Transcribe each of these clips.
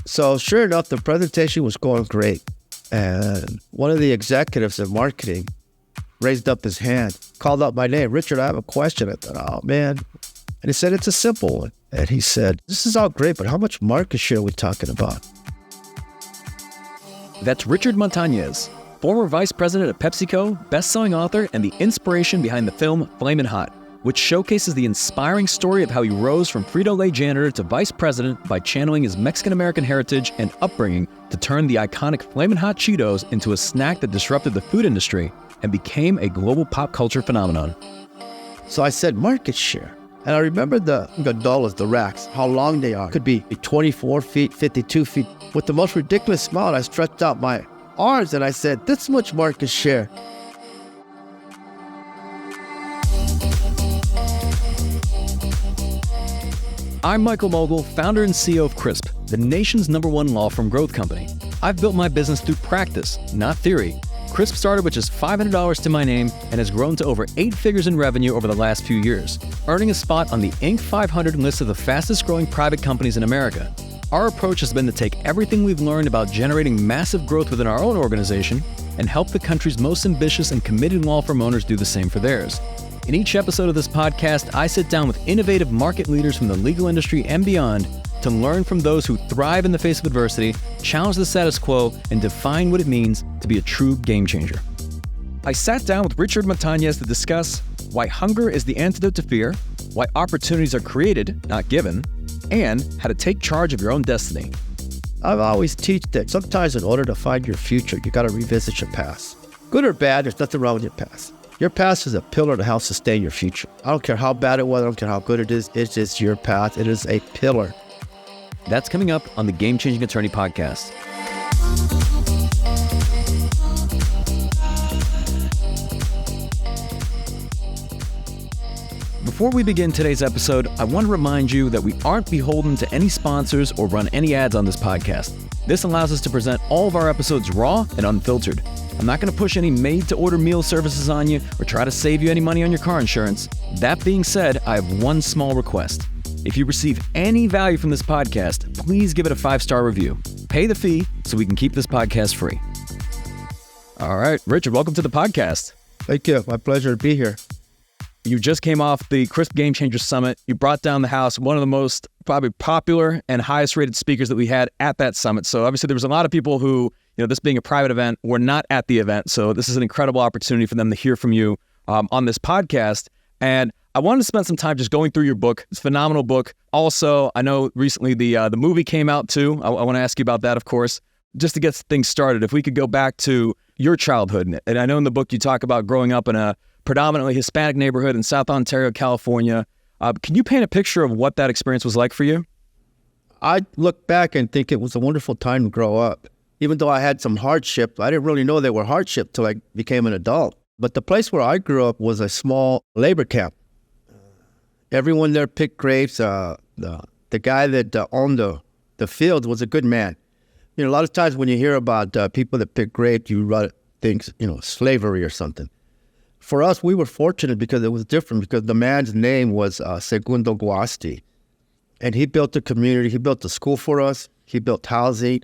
So sure enough, the presentation was going great. And one of the executives in marketing raised up his hand, called out my name. Richard, I have a question. I thought, oh man. And he said, it's a simple one. And he said, this is all great, but how much market share are we talking about? That's Richard Montañez, former vice president of PepsiCo, best-selling author, and the inspiration behind the film Flamin Hot, which showcases the inspiring story of how he rose from Frito-Lay janitor to vice president by channeling his Mexican-American heritage and upbringing to turn the iconic Flamin Hot Cheetos into a snack that disrupted the food industry and became a global pop culture phenomenon. So I said, market share. And I remember the dollars, the racks, how long they are. Could be 24 feet, 52 feet. With the most ridiculous smile, I stretched out my arms and I said, this much market share. I'm Michael Mogill, founder and CEO of Crisp, the nation's #1 law firm growth company. I've built my business through practice, not theory. Crisp started with just $500 to my name and has grown to over 8 figures in revenue over the last few years, earning a spot on the Inc. 500 list of the fastest growing private companies in America. Our approach has been to take everything we've learned about generating massive growth within our own organization and help the country's most ambitious and committed law firm owners do the same for theirs. In each episode of this podcast, I sit down with innovative market leaders from the legal industry and beyond to learn from those who thrive in the face of adversity, challenge the status quo, and define what it means to be a true game changer. I sat down with Richard Montañez to discuss why hunger is the antidote to fear, why opportunities are created, not given, and how to take charge of your own destiny. I've always teach that sometimes in order to find your future, you got to revisit your past. Good or bad, there's nothing wrong with your past. Your past is a pillar to help sustain your future. I don't care how bad it was, I don't care how good it is, it's just your past. It is a pillar. That's coming up on the Game Changing Attorney podcast. Before we begin today's episode, I want to remind you that we aren't beholden to any sponsors or run any ads on this podcast. This allows us to present all of our episodes raw and unfiltered. I'm not going to push any made-to-order meal services on you or try to save you any money on your car insurance. That being said, I have one small request. If you receive any value from this podcast, please give it a 5-star review. Pay the fee so we can keep this podcast free. All right, Richard, welcome to the podcast. Thank you. My pleasure to be here. You just came off the Crisp Game Changer Summit. You brought down the house, one of the most probably popular and highest rated speakers that we had at that summit. So obviously there was a lot of people who, this being a private event, were not at the event. So this is an incredible opportunity for them to hear from you on this podcast. And I wanted to spend some time just going through your book. It's a phenomenal book. Also, I know recently the movie came out too. I want to ask you about that, of course. Just to get things started, if we could go back to your childhood. And I know in the book you talk about growing up in a predominantly Hispanic neighborhood in South Ontario, California. Can you paint a picture of what that experience was like for you? I look back and think it was a wonderful time to grow up. Even though I had some hardship, I didn't really know they were hardship till I became an adult. But the place where I grew up was a small labor camp. Everyone there picked grapes. The guy that owned the fields was a good man. A lot of times when you hear about people that pick grapes, you think, slavery or something. For us, we were fortunate because it was different, because the man's name was Segundo Guasti. And he built a community. He built a school for us. He built housing.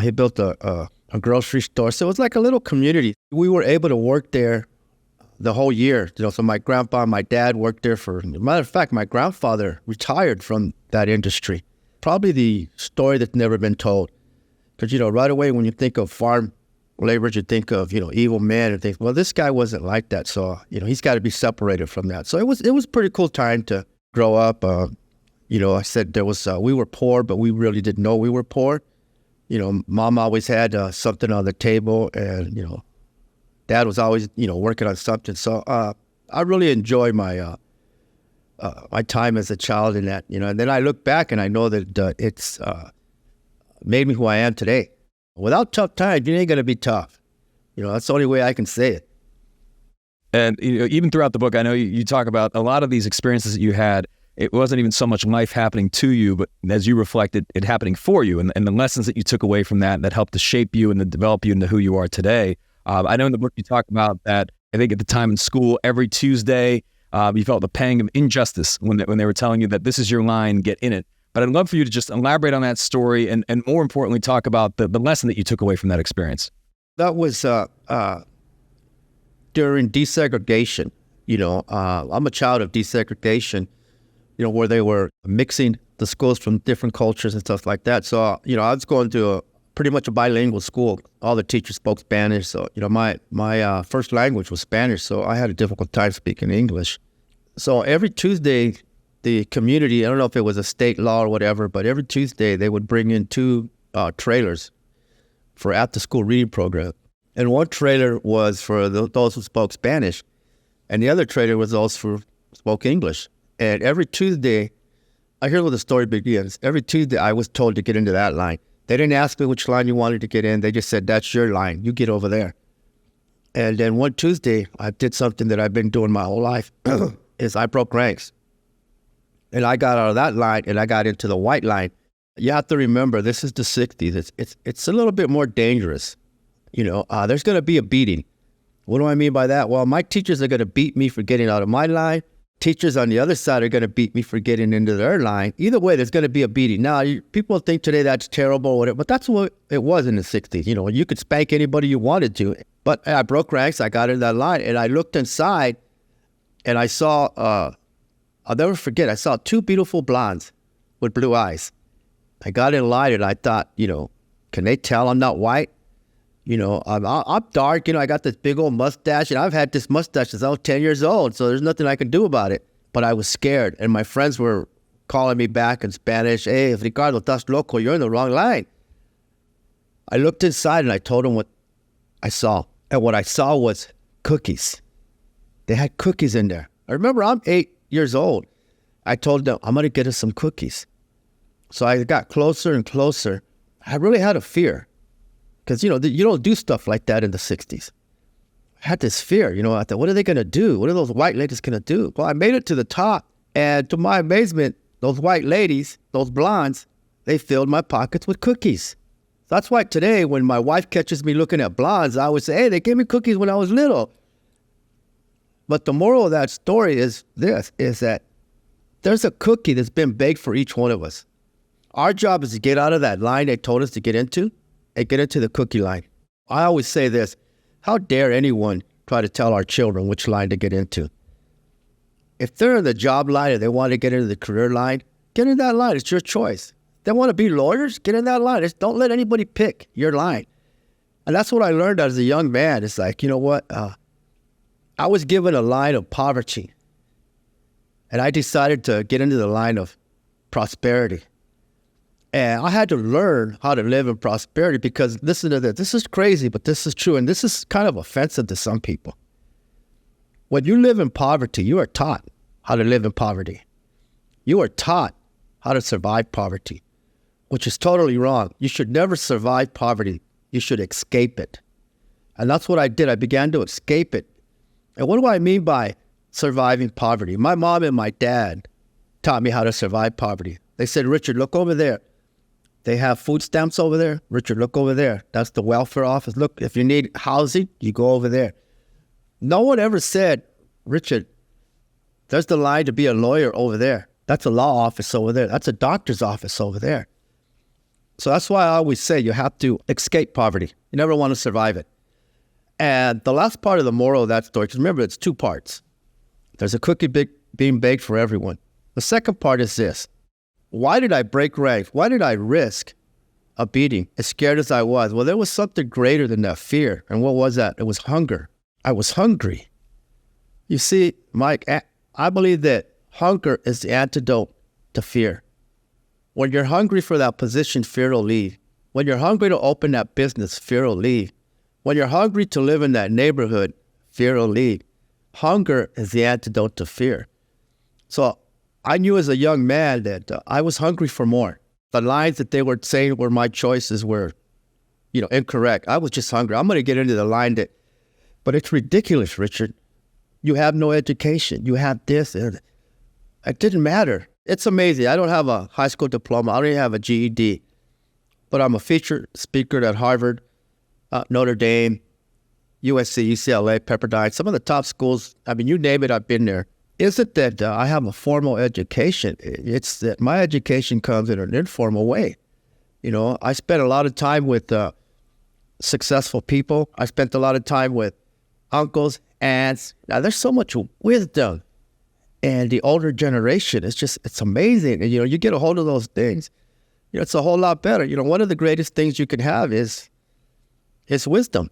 He built a grocery store. So it was like a little community. We were able to work there the whole year. So my grandpa and my dad worked there for, matter of fact, my grandfather retired from that industry. Probably the story that's never been told. Because, right away when you think of farm laborers, you think of, evil men and think, well, this guy wasn't like that. So, he's got to be separated from that. So it was a pretty cool time to grow up. I said we were poor, but we really didn't know we were poor. Mom always had something on the table, and, Dad was always, working on something. So I really enjoy my my time as a child in that, and then I look back and I know that it's made me who I am today. Without tough times, you ain't going to be tough. That's the only way I can say it. And even throughout the book, I know you talk about a lot of these experiences that you had. It wasn't even so much life happening to you, but as you reflected, it happening for you, and the lessons that you took away from that helped to shape you and to develop you into who you are today. I know in the book you talk about that, I think at the time in school, every Tuesday, you felt the pang of injustice when they were telling you that this is your line, get in it. But I'd love for you to just elaborate on that story and more importantly, talk about the lesson that you took away from that experience. That was during desegregation. I'm a child of desegregation, where they were mixing the schools from different cultures and stuff like that. So, I was going to pretty much a bilingual school. All the teachers spoke Spanish. So, my first language was Spanish. So I had a difficult time speaking English. So every Tuesday, the community, I don't know if it was a state law or whatever, but every Tuesday they would bring in two trailers for after-school reading program. And one trailer was for those who spoke Spanish, and the other trailer was those who spoke English. And every Tuesday, I hear where the story begins. Every Tuesday, I was told to get into that line. They didn't ask me which line you wanted to get in. They just said, that's your line. You get over there. And then one Tuesday, I did something that I've been doing my whole life, is I broke ranks. And I got out of that line, and I got into the white line. You have to remember, this is the 60s. It's a little bit more dangerous. There's going to be a beating. What do I mean by that? Well, my teachers are going to beat me for getting out of my line. Teachers on the other side are going to beat me for getting into their line. Either way, there's going to be a beating. Now, people think today that's terrible or whatever, but that's what it was in the 60s. You could spank anybody you wanted to. But I broke ranks. I got into that line, and I looked inside, and I saw, I'll never forget, I saw two beautiful blondes with blue eyes. I got in line, and I thought, can they tell I'm not white? I'm dark, I got this big old mustache, and I've had this mustache since I was 10 years old, so there's nothing I can do about it. But I was scared, and my friends were calling me back in Spanish, hey, Ricardo, estás loco, you're in the wrong line. I looked inside, and I told them what I saw. And what I saw was cookies. They had cookies in there. I remember I'm 8 years old. I told them, I'm going to get us some cookies. So I got closer and closer. I really had a fear. Because, you don't do stuff like that in the 60s. I had this fear, I thought, what are they going to do? What are those white ladies going to do? Well, I made it to the top. And to my amazement, those white ladies, those blondes, they filled my pockets with cookies. That's why today, when my wife catches me looking at blondes, I would say, hey, they gave me cookies when I was little. But the moral of that story is this, is that there's a cookie that's been baked for each one of us. Our job is to get out of that line they told us to get into, and get into the cookie line. I always say this, how dare anyone try to tell our children which line to get into? If they're in the job line and they want to get into the career line, get in that line. It's your choice. They want to be lawyers, get in that line. Don't let anybody pick your line. And that's what I learned as a young man. It's like, you know what? I was given a line of poverty, and I decided to get into the line of prosperity. And I had to learn how to live in prosperity because, listen to this, this is crazy, but this is true, and this is kind of offensive to some people. When you live in poverty, you are taught how to live in poverty. You are taught how to survive poverty, which is totally wrong. You should never survive poverty. You should escape it. And that's what I did. I began to escape it. And what do I mean by surviving poverty? My mom and my dad taught me how to survive poverty. They said, Richard, look over there. They have food stamps over there. Richard, look over there. That's the welfare office. Look, if you need housing, you go over there. No one ever said, Richard, there's the line to be a lawyer over there. That's a law office over there. That's a doctor's office over there. So that's why I always say you have to escape poverty. You never want to survive it. And the last part of the moral of that story, because remember, it's two parts. There's a cookie being baked for everyone. The second part is this. Why did I break ranks? Why did I risk a beating, as scared as I was? Well, there was something greater than that fear. And what was that? It was hunger. I was hungry. You see, Mike, I believe that hunger is the antidote to fear. When you're hungry for that position, fear will leave. When you're hungry to open that business, fear will leave. When you're hungry to live in that neighborhood, fear will leave. Hunger is the antidote to fear. So I knew as a young man that I was hungry for more. The lines that they were saying were my choices were, incorrect. I was just hungry. I'm going to get into the line that, but it's ridiculous, Richard. You have no education. You have this. And it didn't matter. It's amazing. I don't have a high school diploma. I don't even have a GED, but I'm a featured speaker at Harvard, Notre Dame, USC, UCLA, Pepperdine, some of the top schools. I mean, you name it, I've been there. isn't that I have a formal education. It's that my education comes in an informal way. I spent a lot of time with successful people. I spent a lot of time with uncles, aunts. Now, there's so much wisdom. And the older generation, it's amazing. And, you get a hold of those things, it's a whole lot better. One of the greatest things you can have is wisdom.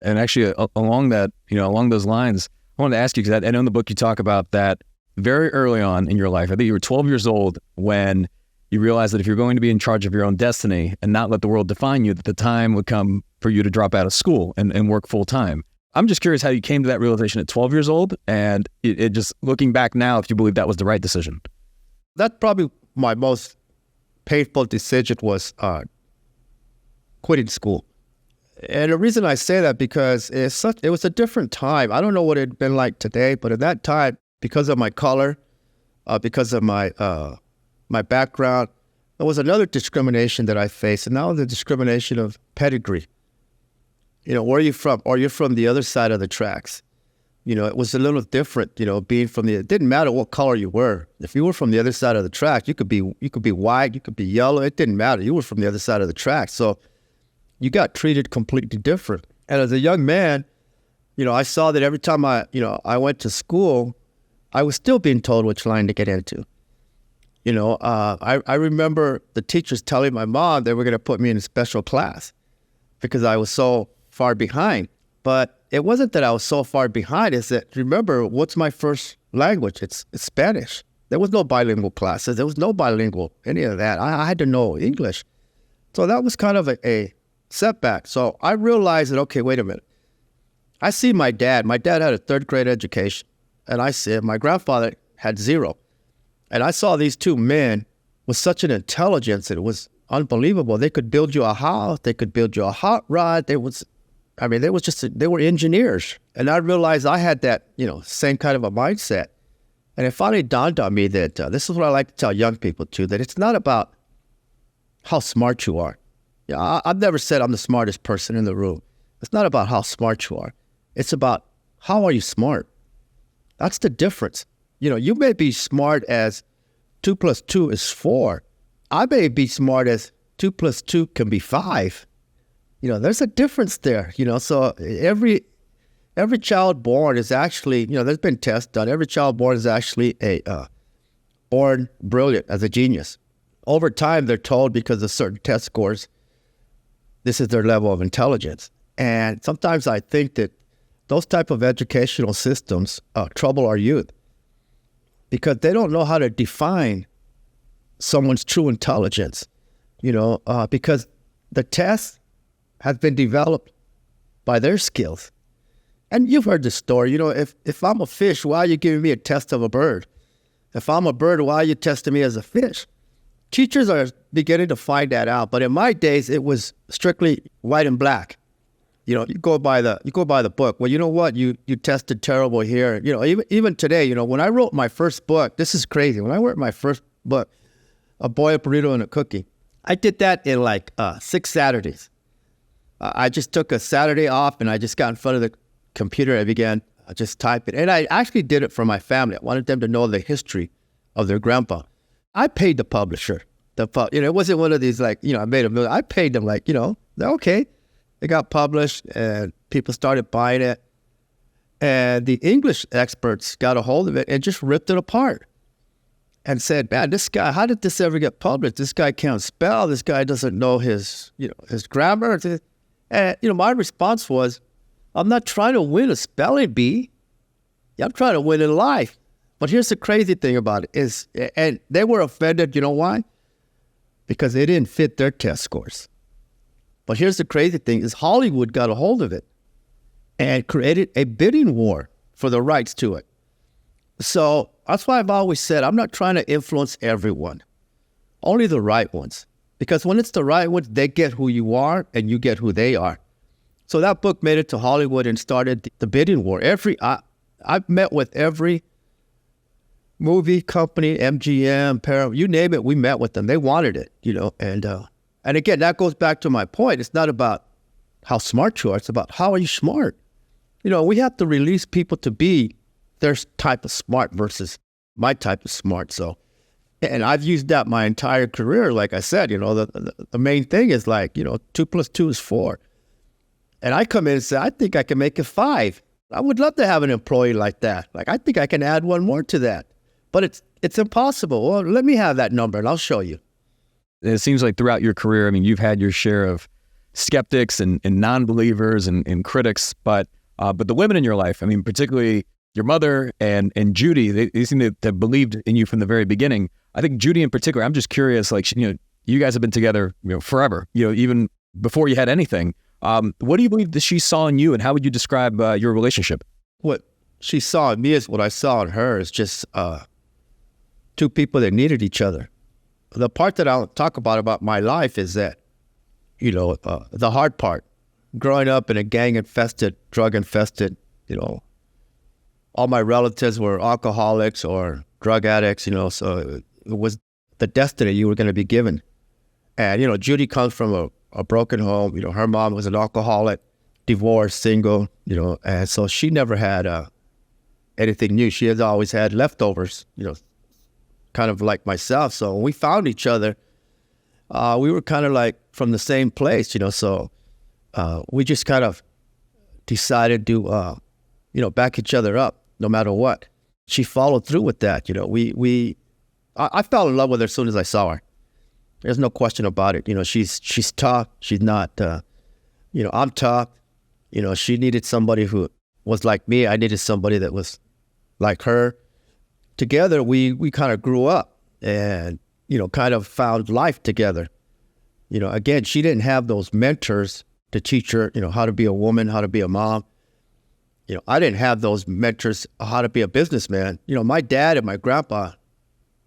And actually, along those lines, I wanted to ask you, because I know in the book you talk about that very early on in your life. I think you were 12 years old when you realized that if you're going to be in charge of your own destiny and not let the world define you, that the time would come for you to drop out of school and work full time. I'm just curious how you came to that realization at 12 years old, and it just looking back now, if you believe that was the right decision. That's probably my most painful decision was quitting school. And the reason I say that because it was a different time. I don't know what it'd been like today, but at that time, because of my color, because of my background, there was another discrimination that I faced, and that was the discrimination of pedigree. Where are you from? Or you're from the other side of the tracks. It was a little different, being from it didn't matter what color you were. If you were from the other side of the tracks, you could be white, you could be yellow, it didn't matter. You were from the other side of the tracks. So you got treated completely different. And as a young man, I saw that every time I went to school, I was still being told which line to get into. I remember the teachers telling my mom they were going to put me in a special class because I was so far behind. But it wasn't that I was so far behind. It's that, remember, what's my first language? It's Spanish. There was no bilingual classes. There was no bilingual, any of that. I had to know English. So that was kind of a setback. So I realized that, okay, wait a minute. I see my dad. My dad had a third grade education. And I said, my grandfather had 0. And I saw these two men with such an intelligence. It was unbelievable. They could build you a house. They could build you a hot rod. They were engineers. And I realized I had that, same kind of a mindset. And it finally dawned on me that this is what I like to tell young people too, that it's not about how smart you are. I've never said I'm the smartest person in the room. It's not about how smart you are. It's about how are you smart? That's the difference. You may be smart as 2 + 2 is 4. I may be smart as 2 + 2 can be 5. There's a difference there. So every child born is actually, there's been tests done. Every child born is actually born brilliant as a genius. Over time, they're told because of certain test scores, this is their level of intelligence. And sometimes I think that those type of educational systems trouble our youth because they don't know how to define someone's true intelligence, because the test has been developed by their skills. And you've heard the story, if I'm a fish, why are you giving me a test of a bird? If I'm a bird, why are you testing me as a fish? Teachers are beginning to find that out. But in my days, it was strictly white and black. You go by the book. Well, you know what? You tested terrible here. Even today, when I wrote my first book, this is crazy. When I wrote my first book, A Boy, a Burrito, and a Cookie, I did that in like 6 Saturdays. I just took a Saturday off and I just got in front of the computer and I began just typing. And I actually did it for my family. I wanted them to know the history of their grandpa. I paid the publisher. It wasn't one of these I made a million. I paid them they're okay. It got published and people started buying it. And the English experts got a hold of it and just ripped it apart and said, man, this guy, how did this ever get published? This guy can't spell. This guy doesn't know his grammar. And, my response was, I'm not trying to win a spelling bee. I'm trying to win in life. But here's the crazy thing about it and they were offended. You know why? Because they didn't fit their test scores. But here's the crazy thing is Hollywood got a hold of it and created a bidding war for the rights to it. So that's why I've always said, I'm not trying to influence everyone, only the right ones. Because when it's the right ones, they get who you are and you get who they are. So that book made it to Hollywood and started the bidding war. I've met with every movie company, MGM, Paramount, you name it, we met with them. They wanted it, and again, that goes back to my point. It's not about how smart you are. It's about how are you smart. We have to release people to be their type of smart versus my type of smart. So, and I've used that my entire career. Like I said, the main thing is like, 2 + 2 is 4. And I come in and say, I think I can make it 5. I would love to have an employee like that. Like, I think I can add one more to that. But it's impossible. Well, let me have that number and I'll show you. It seems like throughout your career, I mean, you've had your share of skeptics and non-believers and critics, but the women in your life, I mean, particularly your mother and Judy, they seem to have believed in you from the very beginning. I think Judy in particular, I'm just curious, like, you guys have been together, forever, even before you had anything. What do you believe that she saw in you, and how would you describe your relationship? What she saw in me is what I saw in her, is just two people that needed each other. The part that I'll talk about my life is that, the hard part, growing up in a gang-infested, drug-infested, all my relatives were alcoholics or drug addicts, so it was the destiny you were going to be given. And, Judy comes from a broken home. Her mom was an alcoholic, divorced, single, and so she never had anything new. She has always had leftovers, kind of like myself. So when we found each other, we were kind of like from the same place, so we just kind of decided to, back each other up no matter what. She followed through with that. I fell in love with her as soon as I saw her. There's no question about it. She's tough. She's not, I'm tough. She needed somebody who was like me. I needed somebody that was like her. Together, we kind of grew up and, kind of found life together. Again, she didn't have those mentors to teach her, how to be a woman, how to be a mom. I didn't have those mentors, how to be a businessman. My dad and my grandpa,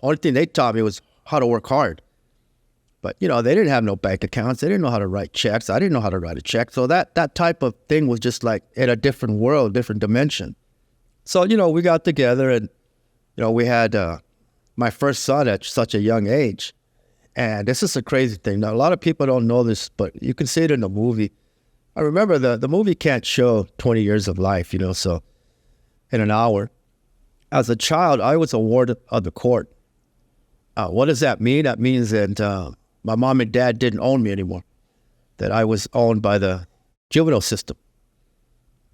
only thing they taught me was how to work hard. But, they didn't have no bank accounts. They didn't know how to write checks. I didn't know how to write a check. So that type of thing was just like in a different world, different dimension. So, we got together and, we had my first son at such a young age. And this is a crazy thing. Now, a lot of people don't know this, but you can see it in the movie. I remember the movie can't show 20 years of life, so in an hour. As a child, I was a ward of the court. What does that mean? That means that my mom and dad didn't own me anymore, that I was owned by the juvenile system.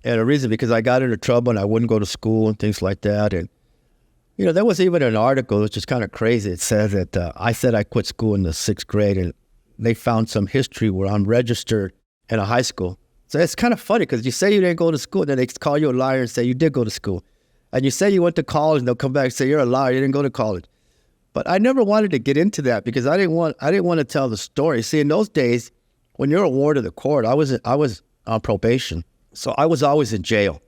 And the reason, because I got into trouble and I wouldn't go to school and things like that. And, there was even an article, which is kind of crazy. It says that I said I quit school in the 6th grade, and they found some history where I'm registered in a high school. So it's kind of funny because you say you didn't go to school, and then they call you a liar and say you did go to school. And you say you went to college, and they'll come back and say you're a liar, you didn't go to college. But I never wanted to get into that because I didn't want to tell the story. See, in those days, when you're a ward of the court, I was on probation, so I was always in jail.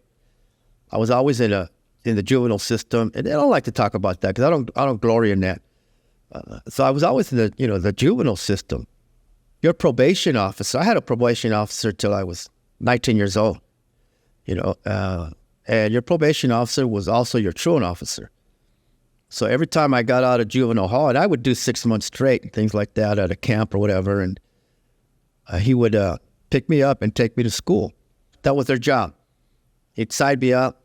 I was always in the juvenile system, and I don't like to talk about that because I don't glory in that. So I was always in the juvenile system. Your probation officer, I had a probation officer till I was 19 years old, and your probation officer was also your truant officer. So every time I got out of juvenile hall, and I would do 6 months straight and things like that at a camp or whatever, and he would pick me up and take me to school. That was their job. He'd side me up.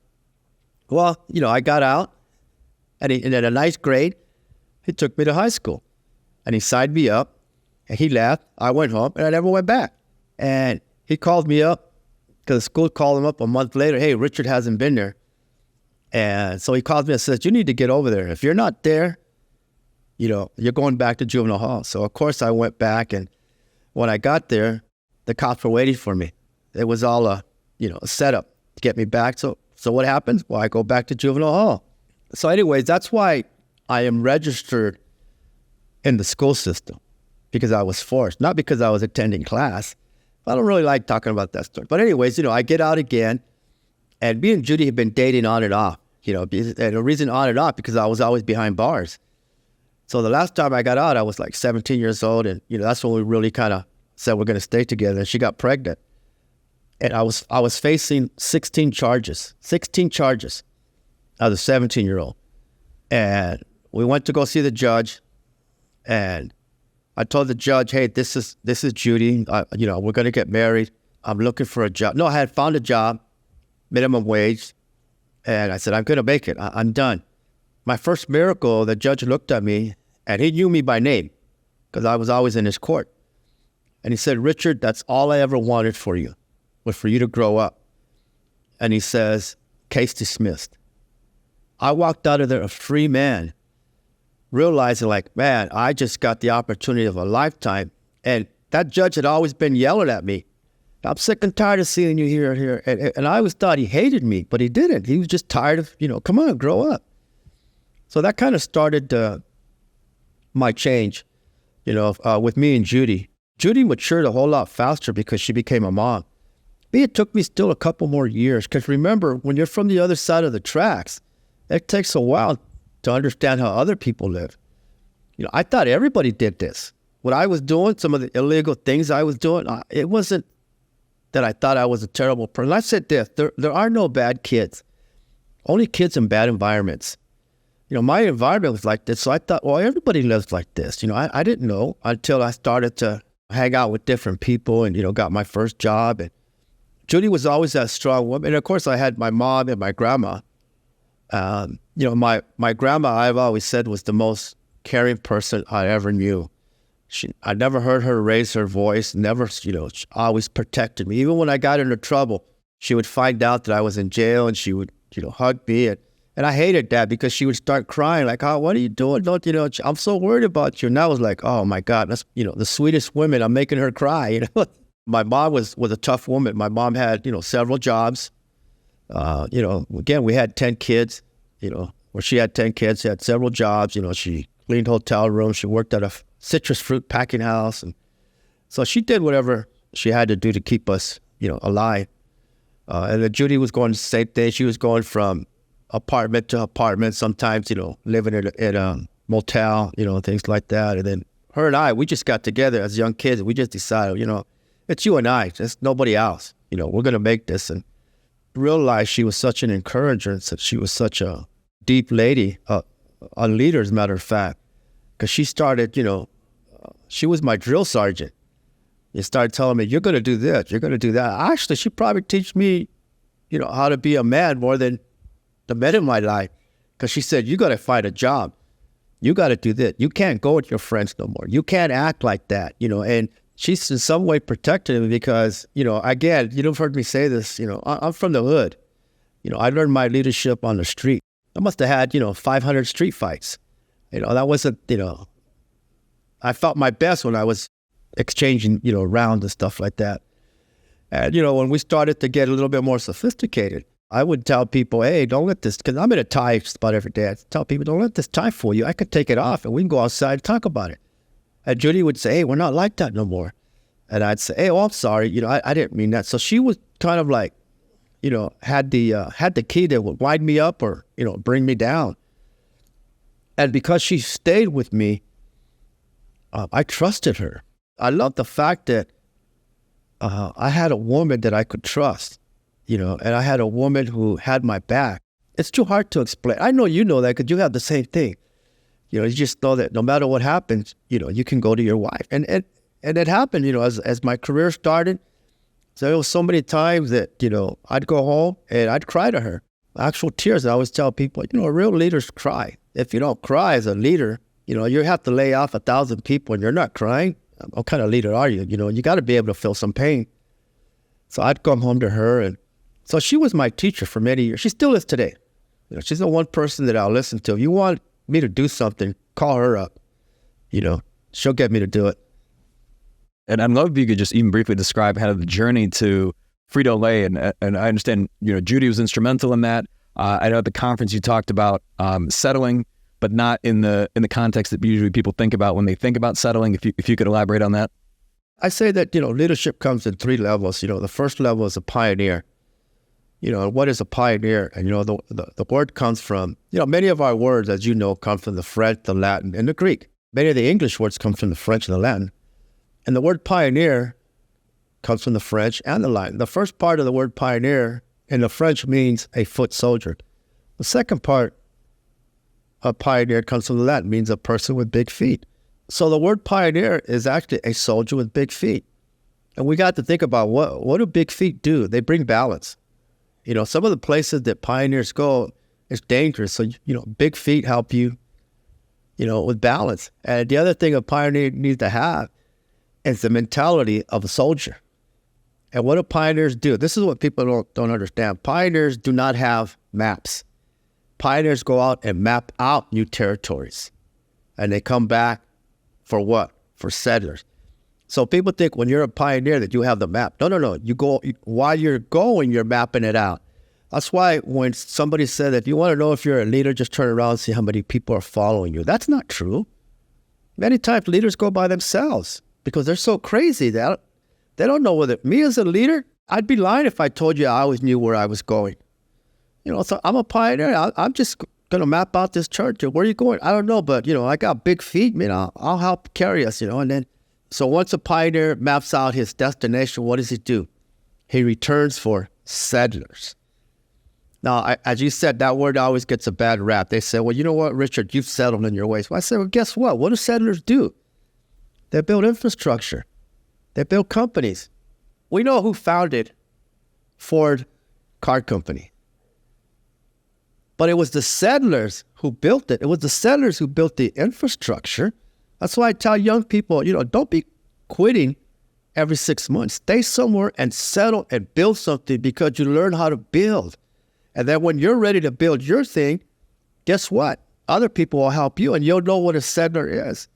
Well, I got out, and at a ninth grade, he took me to high school, and he sided me up, and he left. I went home, and I never went back. And he called me up, because the school called him up a month later. Hey, Richard hasn't been there. And so he called me and says, you need to get over there. If you're not there, you're going back to juvenile hall. So, of course, I went back, and when I got there, the cops were waiting for me. It was all a setup to get me back. So what happens? Well, I go back to juvenile hall. So anyways, that's why I am registered in the school system, because I was forced, not because I was attending class. I don't really like talking about that story. But anyways, I get out again, and me and Judy had been dating on and off, and the reason on and off, because I was always behind bars. So the last time I got out, I was like 17 years old, and that's when we really kind of said we're going to stay together. And she got pregnant, and I was facing 16 charges as a 17-year-old. And we went to go see the judge, and I told the judge, hey, this is Judy. We're going to get married. I'm looking for a job. No, I had found a job, minimum wage, And I said, I'm going to make it. I'm done. My first miracle, the judge looked at me, and he knew me by name because I was always in his court. And he said, Richard, that's all I ever wanted for you, was for you to grow up. And he says, case dismissed. I walked out of there a free man, realizing like, man, I just got the opportunity of a lifetime. And that judge had always been yelling at me. I'm sick and tired of seeing you here. And I always thought he hated me, but he didn't. He was just tired of, come on, grow up. So that kind of started my change, with me and Judy. Judy matured a whole lot faster because she became a mom. It took me still a couple more years because remember, when you're from the other side of the tracks, it takes a while to understand how other people live. I thought everybody did this. What I was doing, some of the illegal things I was doing, it wasn't that I thought I was a terrible person. I said this, there are no bad kids, only kids in bad environments. My environment was like this, so I thought, well, everybody lives like this. I didn't know until I started to hang out with different people and, got my first job. And Judy was always that strong woman. And of course, I had my mom and my grandma. My grandma, I've always said, was the most caring person I ever knew. I never heard her raise her voice, never, she always protected me. Even when I got into trouble, she would find out that I was in jail and she would, hug me. And I hated that because she would start crying like, oh, what are you doing? Don't, I'm so worried about you. And I was like, oh my God, that's, the sweetest woman, I'm making her cry. My mom was a tough woman. My mom had, several jobs. Again, we had 10 kids, where she had 10 kids, she had several jobs. She cleaned hotel rooms. She worked at a citrus fruit packing house. And so she did whatever she had to do to keep us, alive. And then Judy was going the same thing. She was going from apartment to apartment, sometimes, living in a motel, things like that. And then her and I, we just got together as young kids. And we just decided, it's you and I, there's nobody else. We're going to make this. And realized she was such an encourager. And she was such a deep lady, a leader, as a matter of fact. Because she started, she was my drill sergeant. You started telling me, you're going to do this, you're going to do that. Actually, she probably teach me, how to be a man more than the men in my life. Because she said, you got to find a job. You got to do this. You can't go with your friends no more. You can't act like that, and she's in some way protected me because, again, you've heard me say this, I'm from the hood. I learned my leadership on the street. I must have had, 500 street fights. That wasn't, I felt my best when I was exchanging, rounds and stuff like that. And, when we started to get a little bit more sophisticated, I would tell people, hey, don't let this, because I'm in a tie just about every day. I'd tell people, don't let this tie fool you. I could take it off and we can go outside and talk about it. And Judy would say, hey, we're not like that no more. And I'd say, hey, oh, I'm sorry. I didn't mean that. So she was kind of like, had the key that would wind me up or, bring me down. And because she stayed with me, I trusted her. I love the fact that I had a woman that I could trust, and I had a woman who had my back. It's too hard to explain. I know you know that because you have the same thing. You just know that no matter what happens, you can go to your wife. And it happened, as my career started. So there was so many times that, I'd go home and I'd cry to her. Actual tears. I always tell people, real leaders cry. If you don't cry as a leader, you have to lay off 1,000 people and you're not crying. What kind of leader are you? You got to be able to feel some pain. So I'd come home to her. And so she was my teacher for many years. She still is today. She's the one person that I'll listen to. If you want me to do something, call her up. She'll get me to do it. And I'd love if you could just even briefly describe kind of the journey to Frito-Lay. And I understand, Judy was instrumental in that. I know at the conference you talked about settling, but not in the context that usually people think about when they think about settling. If you could elaborate on that. I say that, leadership comes in 3 levels. The first level is a pioneer. What is a pioneer? And, the word comes from, many of our words, as you know, come from the French, the Latin, and the Greek. Many of the English words come from the French and the Latin. And the word pioneer comes from the French and the Latin. The first part of the word pioneer in the French means a foot soldier. The second part of pioneer comes from the Latin, means a person with big feet. So the word pioneer is actually a soldier with big feet. And we got to think about what do big feet do? They bring balance. Some of the places that pioneers go, it's dangerous. So, big feet help you, with balance. And the other thing a pioneer needs to have is the mentality of a soldier. And what do pioneers do? This is what people don't understand. Pioneers do not have maps. Pioneers go out and map out new territories. And they come back for what? For settlers. So people think when you're a pioneer that you have the map. No. You go, while you're going, you're mapping it out. That's why when somebody said, if you want to know if you're a leader, just turn around and see how many people are following you. That's not true. Many times leaders go by themselves because they're so crazy that they don't know whether, me as a leader, I'd be lying if I told you I always knew where I was going. So I'm a pioneer. I'm just going to map out this church. Where are you going? I don't know, but, I got big feet. I'll help carry us, and then, so once a pioneer maps out his destination, what does he do? He returns for settlers. Now, as you said, that word always gets a bad rap. They say, well, you know what, Richard, you've settled in your ways. Well, I said, well, guess what? What do settlers do? They build infrastructure. They build companies. We know who founded Ford Car Company. But it was the settlers who built it. It was the settlers who built the infrastructure. That's why I tell young people, don't be quitting every 6 months. Stay somewhere and settle and build something because you learn how to build. And then when you're ready to build your thing, guess what? Other people will help you and you'll know what a settler is.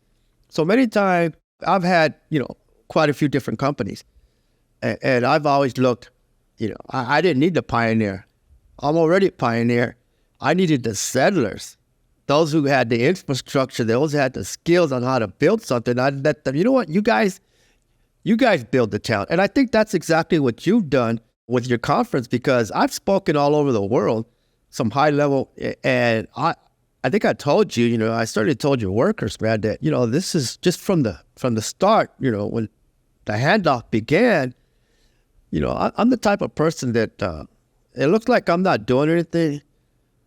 So many times I've had, quite a few different companies. And I've always looked, I didn't need the pioneer. I'm already a pioneer. I needed the settlers. Those who had the infrastructure, those who had the skills on how to build something. I'd let them, you know what, you guys build the town. And I think that's exactly what you've done with your conference, because I've spoken all over the world, some high level, and I think I told you, I started told your workers, man, that, this is just from the start, when the handoff began, I'm the type of person that it looks like I'm not doing anything,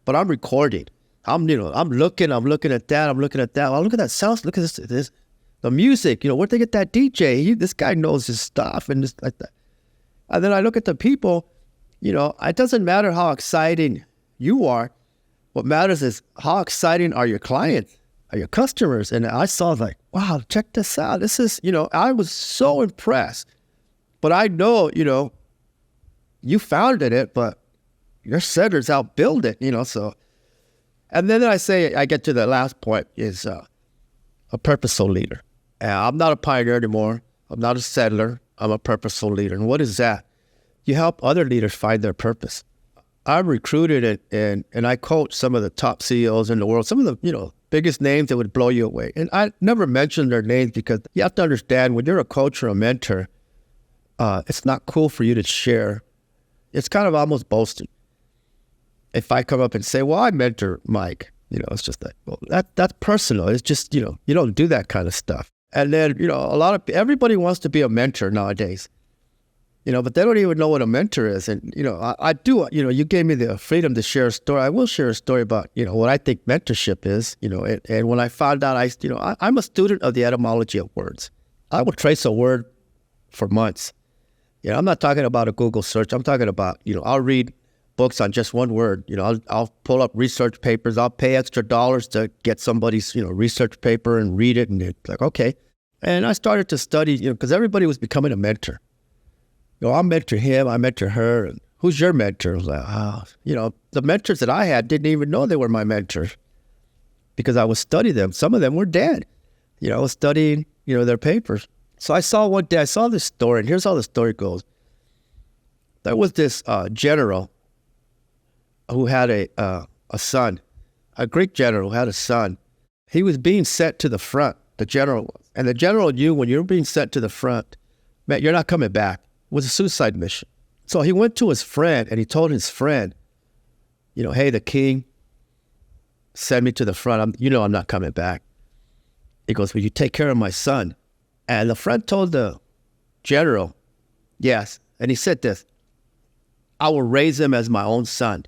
but I'm recording. I'm looking at that. Oh, look at that sound. Look at this, the music. Where'd they get that DJ? This guy knows his stuff, and just like that. And then I look at the people. It doesn't matter how exciting you are. What matters is how exciting are your clients, are your customers. And I saw like, wow, check this out. This is, I was so impressed. But I know, you founded it, but your settlers outbuild it. So. And then I get to the last point is a purposeful leader. I'm not a pioneer anymore. I'm not a settler. I'm a purposeful leader. And what is that? You help other leaders find their purpose. I'm recruited and I coach some of the top CEOs in the world, some of the, biggest names that would blow you away. And I never mention their names because you have to understand when you're a coach or a mentor, it's not cool for you to share. It's kind of almost boasting. If I come up and say, well, I mentor Mike, it's just like, well, that's personal. It's just, you don't do that kind of stuff. And then, everybody wants to be a mentor nowadays, but they don't even know what a mentor is. And, I do, you gave me the freedom to share a story. I will share a story about, what I think mentorship is, and when I found out, I'm a student of the etymology of words. I will trace a word for months. I'm not talking about a Google search. I'm talking about, I'll read books on just one word. I'll pull up research papers. I'll pay extra dollars to get somebody's, research paper and read it. And it's like, okay. And I started to study, because everybody was becoming a mentor. I'll mentor him. I mentor her. And who's your mentor? I was like, the mentors that I had didn't even know they were my mentors because I was studying them. Some of them were dead. I was studying, their papers. So I saw one day, I saw this story, and here's how the story goes. There was this general who had a son, a Greek general who had a son. He was being sent to the front, the general was. And the general knew when you're being sent to the front, man, you're not coming back. It was a suicide mission. So he went to his friend and he told his friend, hey, the king sent me to the front. I'm not coming back. He goes, will you take care of my son? And the friend told the general, yes. And he said this, I will raise him as my own son.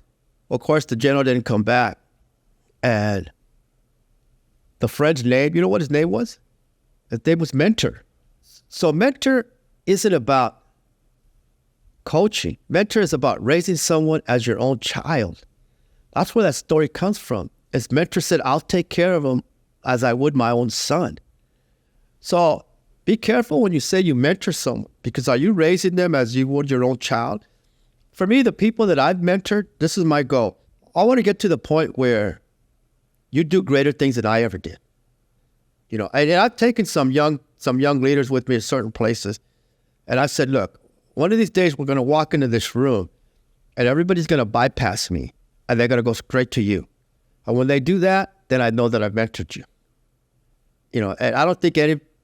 Well, of course, the general didn't come back. And the friend's name, you know what his name was? His name was Mentor. So Mentor isn't about coaching. Mentor is about raising someone as your own child. That's where that story comes from. As mentor said, I'll take care of him as I would my own son. So be careful when you say you mentor someone, because are you raising them as you would your own child? For me, the people that I've mentored, this is my goal. I want to get to the point where you do greater things than I ever did. You know, and I've taken some young leaders with me at certain places, and I said, look, one of these days we're going to walk into this room and everybody's going to bypass me and they're going to go straight to you. And when they do that, then I know that I've mentored you. You know, and I don't think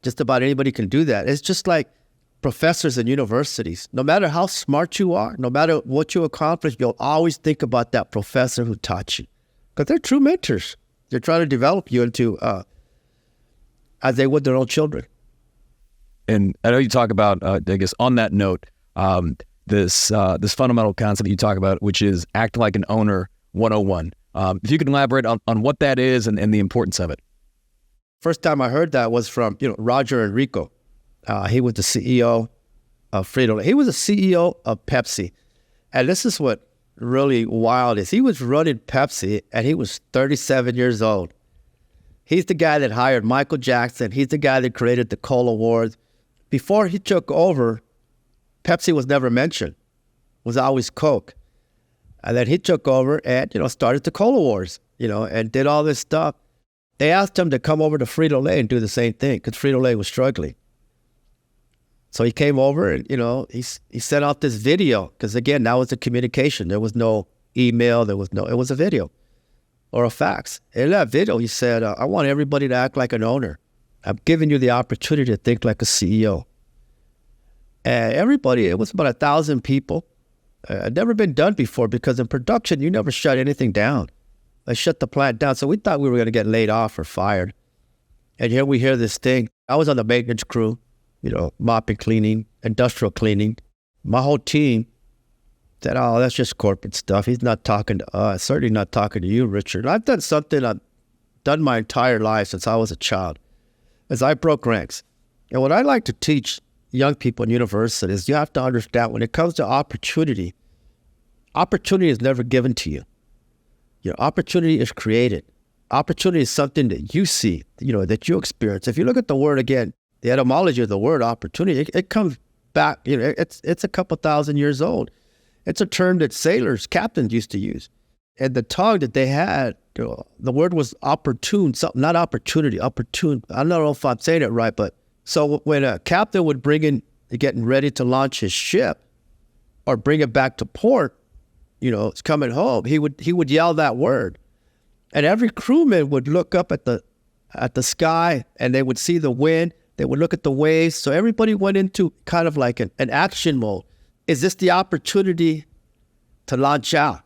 just about anybody can do that. It's just like professors in universities. No matter how smart you are, no matter what you accomplish, you'll always think about that professor who taught you, because they're true mentors. They're trying to develop you into as they would their own children. And I know you talk about, I guess, on that note, this fundamental concept you talk about, which is act like an owner 101. If you could elaborate on what that is and the importance of it. First time I heard that was from Roger Enrico. He was the CEO of Frito-Lay. He was the CEO of Pepsi. And this is what really wild is. He was running Pepsi and he was 37 years old. He's the guy that hired Michael Jackson. He's the guy that created the Cola Wars. Before he took over, Pepsi was never mentioned. It was always Coke. And then he took over and, started the Cola Wars, and did all this stuff. They asked him to come over to Frito-Lay and do the same thing because Frito-Lay was struggling. So he came over and, he sent out this video because, again, that was the communication. There was no email. It was a video or a fax. In that video, he said, I want everybody to act like an owner. I'm giving you the opportunity to think like a CEO. And everybody, it was about 1,000 people. Had never been done before because in production, you never shut anything down. They shut the plant down. So we thought we were going to get laid off or fired. And here we hear this thing. I was on the maintenance crew, mopping, cleaning, industrial cleaning. My whole team said, oh, that's just corporate stuff. He's not talking to us. Certainly not talking to you, Richard. I've done something I've done my entire life since I was a child, as I broke ranks. And what I like to teach young people in university is you have to understand when it comes to opportunity is never given to you. Your opportunity is created. Opportunity is something that you see, that you experience. If you look at the word again, the etymology of the word opportunity, it comes back, it's a couple thousand years old. It's a term that sailors, captains used to use. And the tongue that they had, the word was opportune, something, not opportunity, opportune. I don't know if I'm saying it right, but so when a captain would bring in, getting ready to launch his ship or bring it back to port, it's coming home, he would yell that word. And every crewman would look up at the sky and they would see the wind. They would look at the waves. So everybody went into kind of like an action mode. Is this the opportunity to launch out?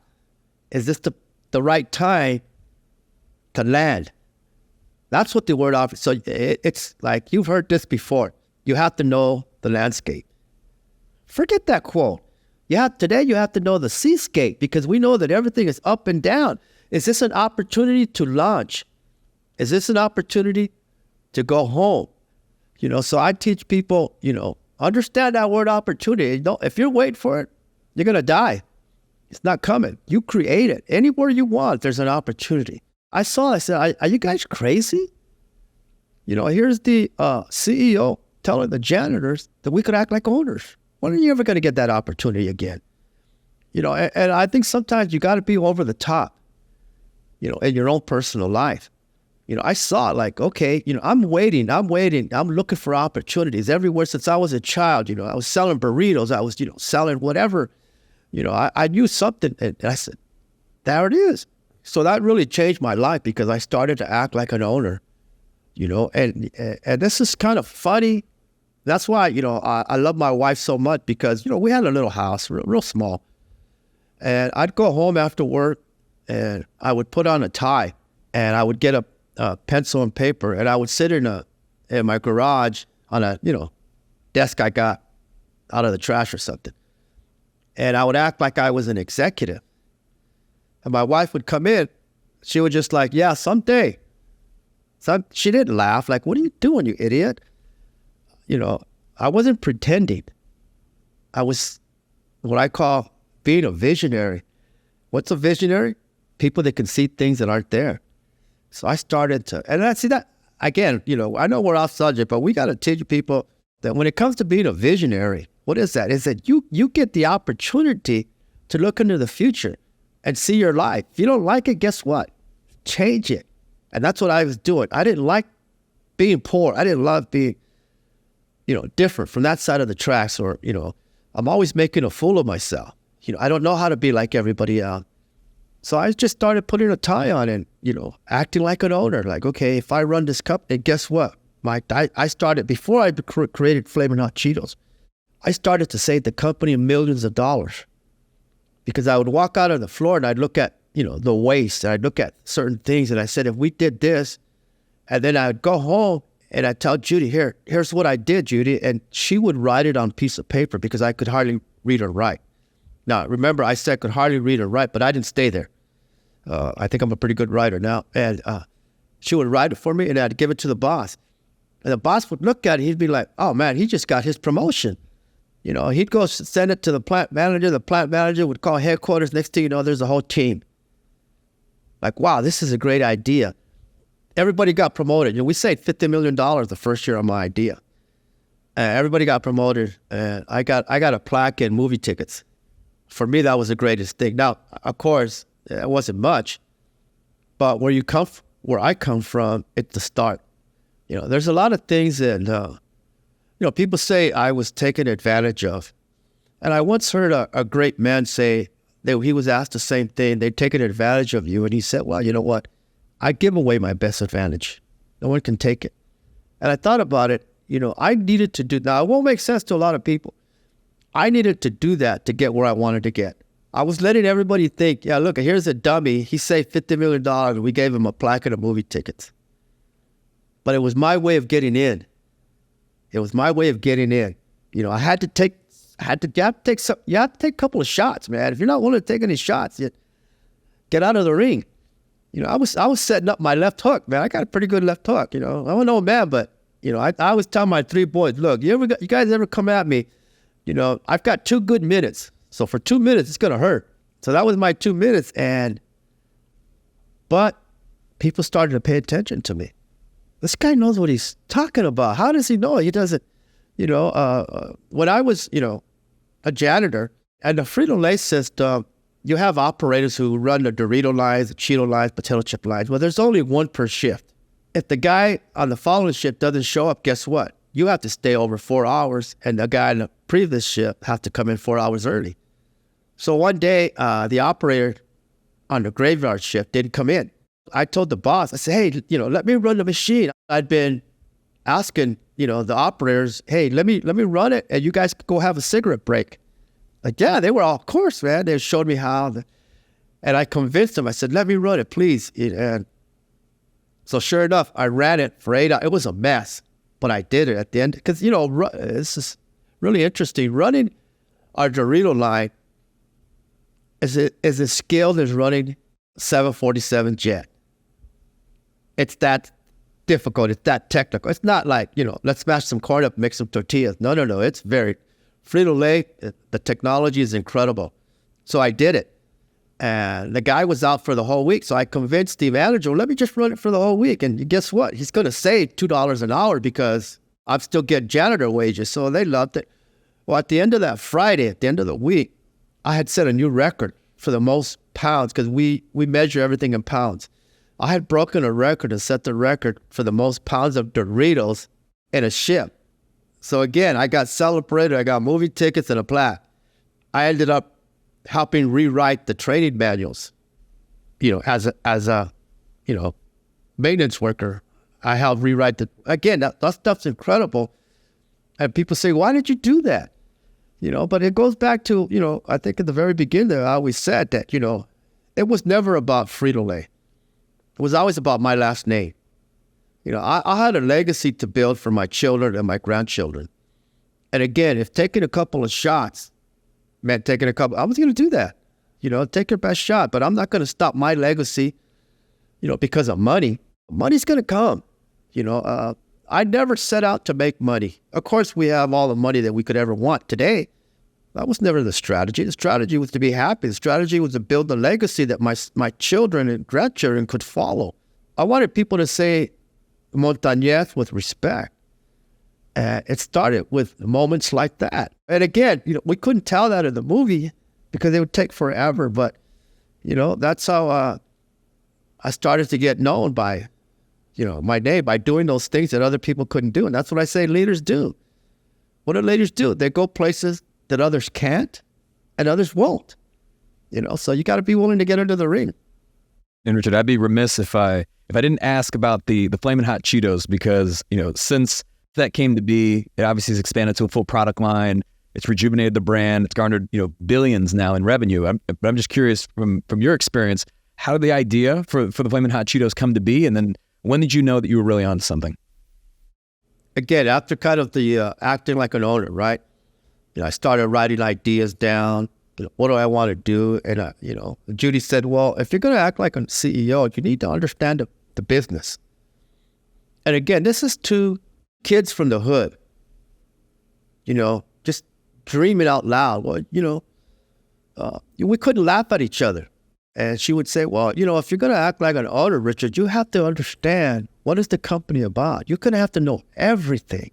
Is this the right time to land? That's what the word offers. So it's like, you've heard this before. You have to know the landscape. Forget that quote. Today you have to know the seascape because we know that everything is up and down. Is this an opportunity to launch? Is this an opportunity to go home? So I teach people, understand that word opportunity. If you're waiting for it, you're going to die. It's not coming. You create it. Anywhere you want, there's an opportunity. I said, are you guys crazy? Here's the CEO telling the janitors that we could act like owners. When are you ever going to get that opportunity again? And I think sometimes you got to be over the top, in your own personal life. I saw it like, okay, I'm waiting. I'm looking for opportunities everywhere since I was a child. I was selling burritos. I was, selling whatever. I knew something. And I said, there it is. So that really changed my life because I started to act like an owner, and this is kind of funny. That's why, I love my wife so much because, we had a little house, real small. And I'd go home after work and I would put on a tie and I would get a pencil and paper and I would sit in my garage on a, desk I got out of the trash or something. And I would act like I was an executive. And my wife would come in. She would just like, yeah, someday. She didn't laugh. Like, what are you doing, you idiot? I wasn't pretending. I was what I call being a visionary. What's a visionary? People that can see things that aren't there. So I started to, and I see that, again, I know we're off subject, but we got to teach people that when it comes to being a visionary, what is that? Is that you get the opportunity to look into the future and see your life. If you don't like it, guess what? Change it. And that's what I was doing. I didn't like being poor. I didn't love being, different from that side of the tracks, or, I'm always making a fool of myself. I don't know how to be like everybody else. So I just started putting a tie on and, acting like an owner. Like, okay, if I run this company, guess what, Mike? I started, before I created Flamin Hot Cheetos, I started to save the company millions of dollars, because I would walk out on the floor and I'd look at, the waste, and I'd look at certain things, and I said, if we did this, and then I'd go home and I'd tell Judy, here's what I did, Judy, and she would write it on a piece of paper, because I could hardly read or write. Now, remember, I said I could hardly read or write, but I didn't stay there. I think I'm a pretty good writer now. And she would write it for me, and I'd give it to the boss. And the boss would look at it, he'd be like, oh man, he just got his promotion. He'd go send it to the plant manager. The plant manager would call headquarters. Next thing you know, there's a whole team. Like, wow, this is a great idea. Everybody got promoted. We saved $50 million the first year on my idea. Everybody got promoted, and I got a plaque and movie tickets. For me, that was the greatest thing. Now, of course, it wasn't much, but where I come from, it's the start. There's a lot of things that, people say I was taken advantage of. And I once heard a great man say that he was asked the same thing. They'd taken advantage of you. And he said, well, you know what? I give away my best advantage. No one can take it. And I thought about it. I needed to do, now it won't make sense to a lot of people. I needed to do that to get where I wanted to get. I was letting everybody think, yeah, look, here's a dummy. He saved $50 million and we gave him a plaque and a movie tickets. But it was my way of getting in. It was my way of getting in. You have to take a couple of shots, man. If you're not willing to take any shots, you get out of the ring. I was setting up my left hook, man. I got a pretty good left hook. I'm an old man, but I always tell my three boys, look, you guys ever come at me? I've got 2 good minutes. So for 2 minutes, it's gonna hurt. So that was my 2 minutes, but people started to pay attention to me. This guy knows what he's talking about. How does he know? He doesn't, when I was, a janitor at the Frito-Lay system, you have operators who run the Dorito lines, the Cheeto lines, potato chip lines. Well, there's only one per shift. If the guy on the following shift doesn't show up, guess what? You have to stay over 4 hours, and the guy in the previous shift has to come in 4 hours early. So one day, the operator on the graveyard shift didn't come in. I told the boss, I said, hey, let me run the machine. I'd been asking, the operators, hey, let me run it, and you guys go have a cigarette break. Like, yeah, they were all, of course, man. They showed me how. And I convinced them. I said, let me run it, please. And so sure enough, I ran it for 8 hours. It was a mess, but I did it at the end. Because, this is really interesting. Running our Dorito line is as skilled as running 747 jet. It's that difficult. It's that technical. It's not like, let's smash some corn up, make some tortillas. No. It's very, Frito-Lay, the technology is incredible. So I did it. And the guy was out for the whole week. So I convinced the manager, well, let me just run it for the whole week. And guess what? He's going to save $2 an hour because I'm still getting janitor wages. So they loved it. Well, at the end of that Friday, at the end of the week, I had set a new record for the most pounds, because we measure everything in pounds. I had broken a record and set the record for the most pounds of Doritos in a shift. So again, I got celebrated. I got movie tickets and a plaque. I ended up helping rewrite the training manuals. As a maintenance worker, I helped rewrite that stuff's incredible. And people say, why did you do that? But it goes back to, I think at the very beginning, I always said that, it was never about Frito-Lay. It was always about my last name. I had a legacy to build for my children and my grandchildren. And again, if taking a couple of shots meant I was going to do that. Take your best shot, but I'm not going to stop my legacy, because of money. Money's going to come. I never set out to make money. Of course, we have all the money that we could ever want today, That was never the strategy. The strategy was to be happy. The strategy was to build a legacy that my children and grandchildren could follow. I wanted people to say Montañez with respect. And it started with moments like that. And again, we couldn't tell that in the movie because it would take forever. But, that's how I started to get known by, my name, by doing those things that other people couldn't do. And that's what I say leaders do. What do leaders do? They go places that others can't and others won't. So you got to be willing to get into the ring. And Richard, I'd be remiss if I didn't ask about the Flamin Hot Cheetos because, since that came to be, it obviously has expanded to a full product line. It's rejuvenated the brand. It's garnered, billions now in revenue. But I'm just curious from your experience, how did the idea for the Flamin Hot Cheetos come to be? And then when did you know that you were really onto something? Again, after kind of the acting like an owner, right? I started writing ideas down. What do I want to do? And, Judy said, well, if you're going to act like a CEO, you need to understand the business. And again, this is to kids from the hood, just dreaming out loud. Well, we couldn't laugh at each other. And she would say, well, if you're going to act like an owner, Richard, you have to understand what is the company about. You're going to have to know everything.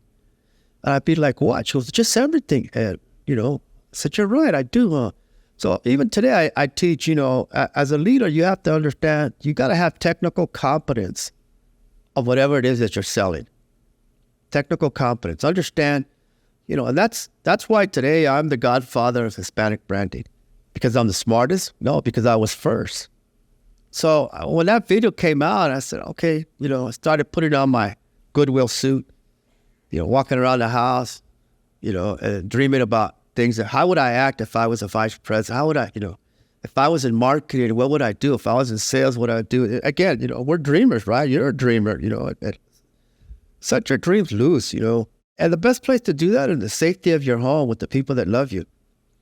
And I'd be like, what? She goes, just everything. And, I said, you're right, I do. So even today, I teach, as a leader, you have to understand, you got to have technical competence of whatever it is that you're selling. Technical competence. Understand, and that's why today I'm the godfather of Hispanic branding. Because I'm the smartest? No, because I was first. So when that video came out, I said, okay, I started putting on my Goodwill suit, walking around the house, and dreaming about things. How would I act if I was a vice president? How would I, if I was in marketing, what would I do? If I was in sales, what would I do? Again, we're dreamers, right? You're a dreamer, set your dreams loose, And the best place to do that is the safety of your home with the people that love you.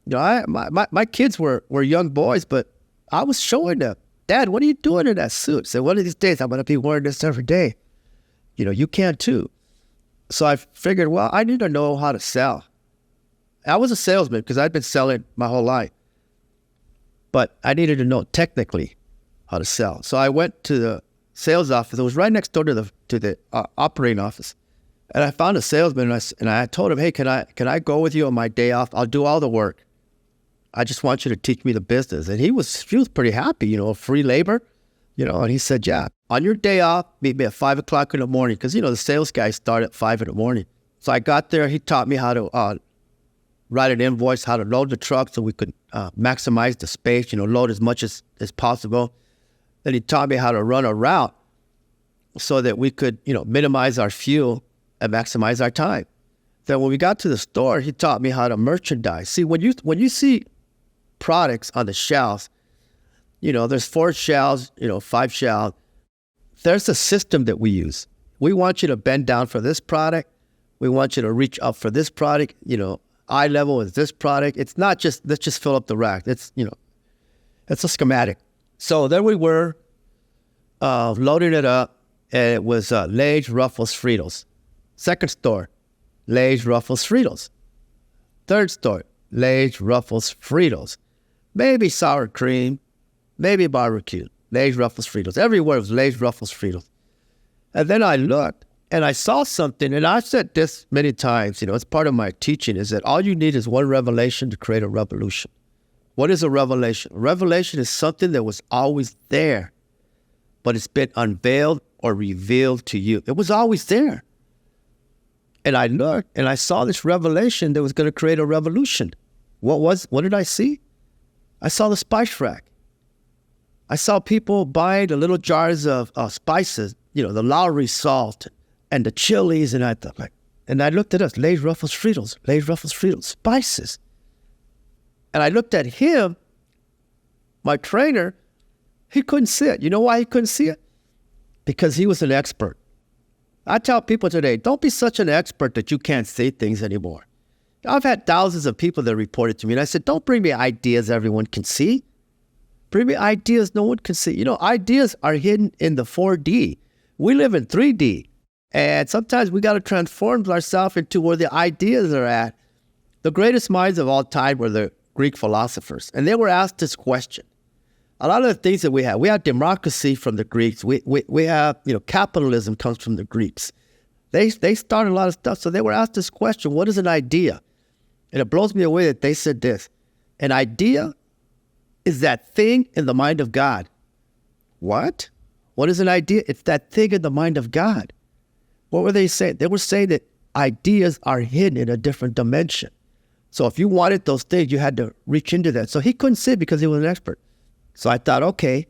My kids were young boys, but I was showing them, Dad, what are you doing in that suit? So one of these days, I'm going to be wearing this every day. You can too. So I figured, well, I need to know how to sell. I was a salesman because I'd been selling my whole life. But I needed to know technically how to sell. So I went to the sales office. It was right next door to the operating office. And I found a salesman and I told him, hey, can I go with you on my day off? I'll do all the work. I just want you to teach me the business. And he was pretty happy, free labor, and he said, yeah, on your day off, meet me at 5 o'clock in the morning. Because, the sales guys start at 5 in the morning. So I got there. He taught me how to write an invoice, how to load the truck so we could maximize the space, load as much as possible. Then he taught me how to run a route so that we could, minimize our fuel and maximize our time. Then when we got to the store, he taught me how to merchandise. See, when you see products on the shelves, there's 4 shelves, 5 shelves. There's a system that we use. We want you to bend down for this product. We want you to reach up for this product. Eye level is this product. It's not just, let's just fill up the rack. It's, it's a schematic. So there we were, loading it up, and it was Lay's, Ruffles, Fritos. Second store, Lay's, Ruffles, Fritos. Third store, Lay's, Ruffles, Fritos. Maybe sour cream, maybe barbecue. Lay's, Ruffles, Fritos. Everywhere was Lay's, Ruffles, Fritos. And then I looked and I saw something, and I've said this many times, it's part of my teaching, is that all you need is one revelation to create a revolution. What is a revelation? A revelation is something that was always there, but it's been unveiled or revealed to you. It was always there. And I looked and I saw this revelation that was going to create a revolution. What did I see? I saw the spice rack. I saw people buying the little jars of spices, the Lowry salt and the chilies. And I thought, and I looked at us, Lay's, Ruffles, Fritos, Lay's, Ruffles, Fritos, spices. And I looked at him, my trainer, he couldn't see it. You know why he couldn't see it? Because he was an expert. I tell people today, don't be such an expert that you can't see things anymore. I've had thousands of people that reported to me, and I said, don't bring me ideas everyone can see. Bring me ideas no one can see. Ideas are hidden in the 4D. We live in 3D. And sometimes we got to transform ourselves into where the ideas are at. The greatest minds of all time were the Greek philosophers, and they were asked this question. A lot of the things that we have democracy from the Greeks. We have, capitalism comes from the Greeks. They started a lot of stuff, so they were asked this question, what is an idea? And it blows me away that they said this. An idea is that thing in the mind of God. What? What is an idea? It's that thing in the mind of God. What were they saying? They were saying that ideas are hidden in a different dimension. So if you wanted those things, you had to reach into that. So he couldn't say it because he was an expert. So I thought, okay,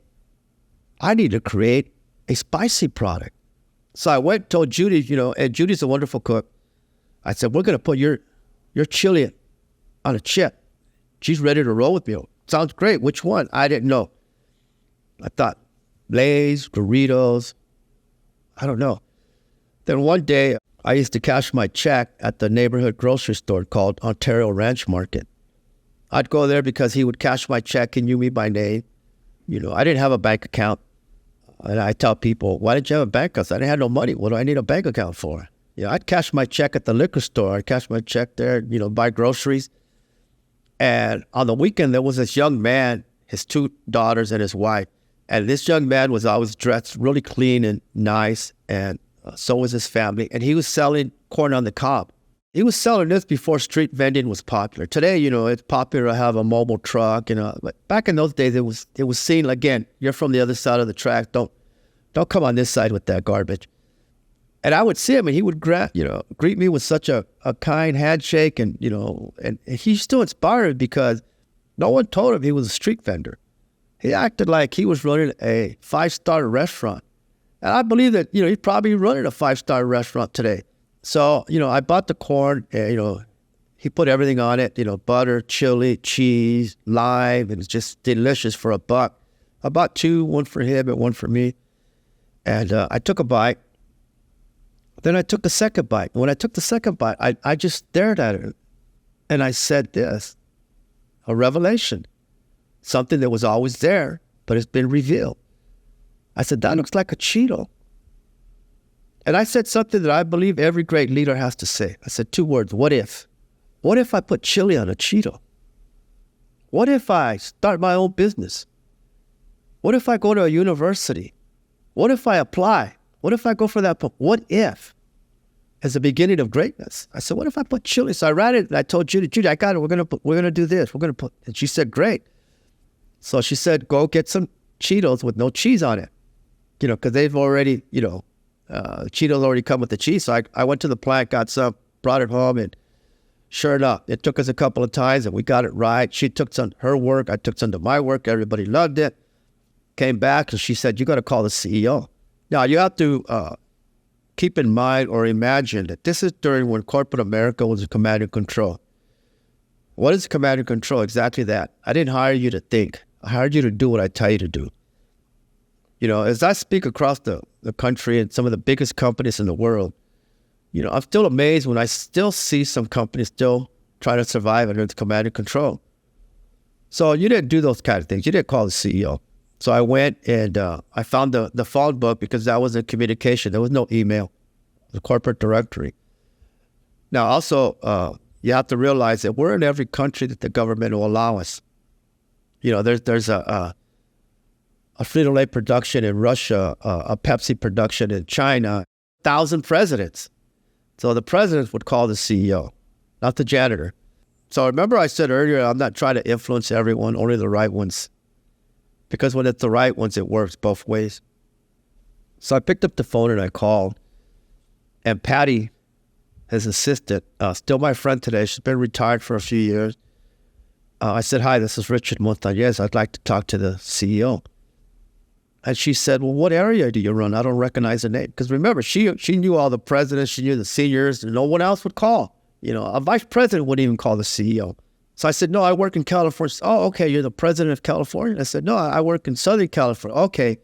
I need to create a spicy product. So I went and told Judy, and Judy's a wonderful cook. I said, we're going to put your chili on a chip. She's ready to roll with me. Sounds great. Which one? I didn't know. I thought, Lay's, Doritos, I don't know. Then one day, I used to cash my check at the neighborhood grocery store called Ontario Ranch Market. I'd go there because he would cash my check. He knew me by name. I didn't have a bank account. And I tell people, why didn't you have a bank account? I didn't have no money. What do I need a bank account for? I'd cash my check at the liquor store. I'd cash my check there, buy groceries. And on the weekend, there was this young man, his 2 daughters and his wife. And this young man was always dressed really clean and nice. And so was his family. And he was selling corn on the cob. He was selling this before street vending was popular. Today, it's popular to have a mobile truck, But back in those days, it was seen, again, you're from the other side of the track. Don't come on this side with that garbage. And I would see him, and he would greet me with such a kind handshake, and he still inspired because no one told him he was a street vendor. He acted like he was running a 5-star restaurant. And I believe that, he's probably running a 5-star restaurant today. So, I bought the corn, and, he put everything on it, butter, chili, cheese, lime, and it's just delicious for $1. I bought 2, one for him and one for me. And I took a bite. Then I took the second bite. And when I took the second bite, I just stared at it. And I said this, a revelation, something that was always there, but it's been revealed. I said, that looks like a Cheeto. And I said something that I believe every great leader has to say. I said 2 words, what if? What if I put chili on a Cheeto? What if I start my own business? What if I go to a university? What if I apply? What if I go for that? What if? As the beginning of greatness. I said, what if I put chili? So I ran it and I told Judy, I got it. We're gonna do this. We're gonna put. And she said, great. So she said, go get some Cheetos with no cheese on it. Because they've already, Cheetos already come with the cheese. So I went to the plant, got some, brought it home, and sure enough, it took us a couple of times and we got it right. She took some her work, I took some to my work. Everybody loved it. Came back and she said, you got to call the CEO. Now, you have to keep in mind or imagine that this is during when corporate America was a command and control. What is command and control? Exactly that. I didn't hire you to think. I hired you to do what I tell you to do. As I speak across the country and some of the biggest companies in the world, I'm still amazed when I still see some companies still trying to survive under the command and control. So you didn't do those kind of things. You didn't call the CEO. So I went and I found the phone book because that was in communication. There was no email, the corporate directory. Now, also, you have to realize that we're in every country that the government will allow us. There's a Frito-Lay production in Russia, a Pepsi production in China, 1,000 presidents. So the president would call the CEO, not the janitor. So remember I said earlier, I'm not trying to influence everyone, only the right ones. Because when it's the right ones, it works both ways. So I picked up the phone and I called. And Patty, his assistant, still my friend today. She's been retired for a few years. I said, hi, this is Richard Montañez. I'd like to talk to the CEO. And she said, well, what area do you run? I don't recognize the name. Because remember, she knew all the presidents. She knew the seniors. And no one else would call. A vice president wouldn't even call the CEO. So I said, no, I work in California. Oh, okay, you're the president of California? I said, no, I work in Southern California. Okay,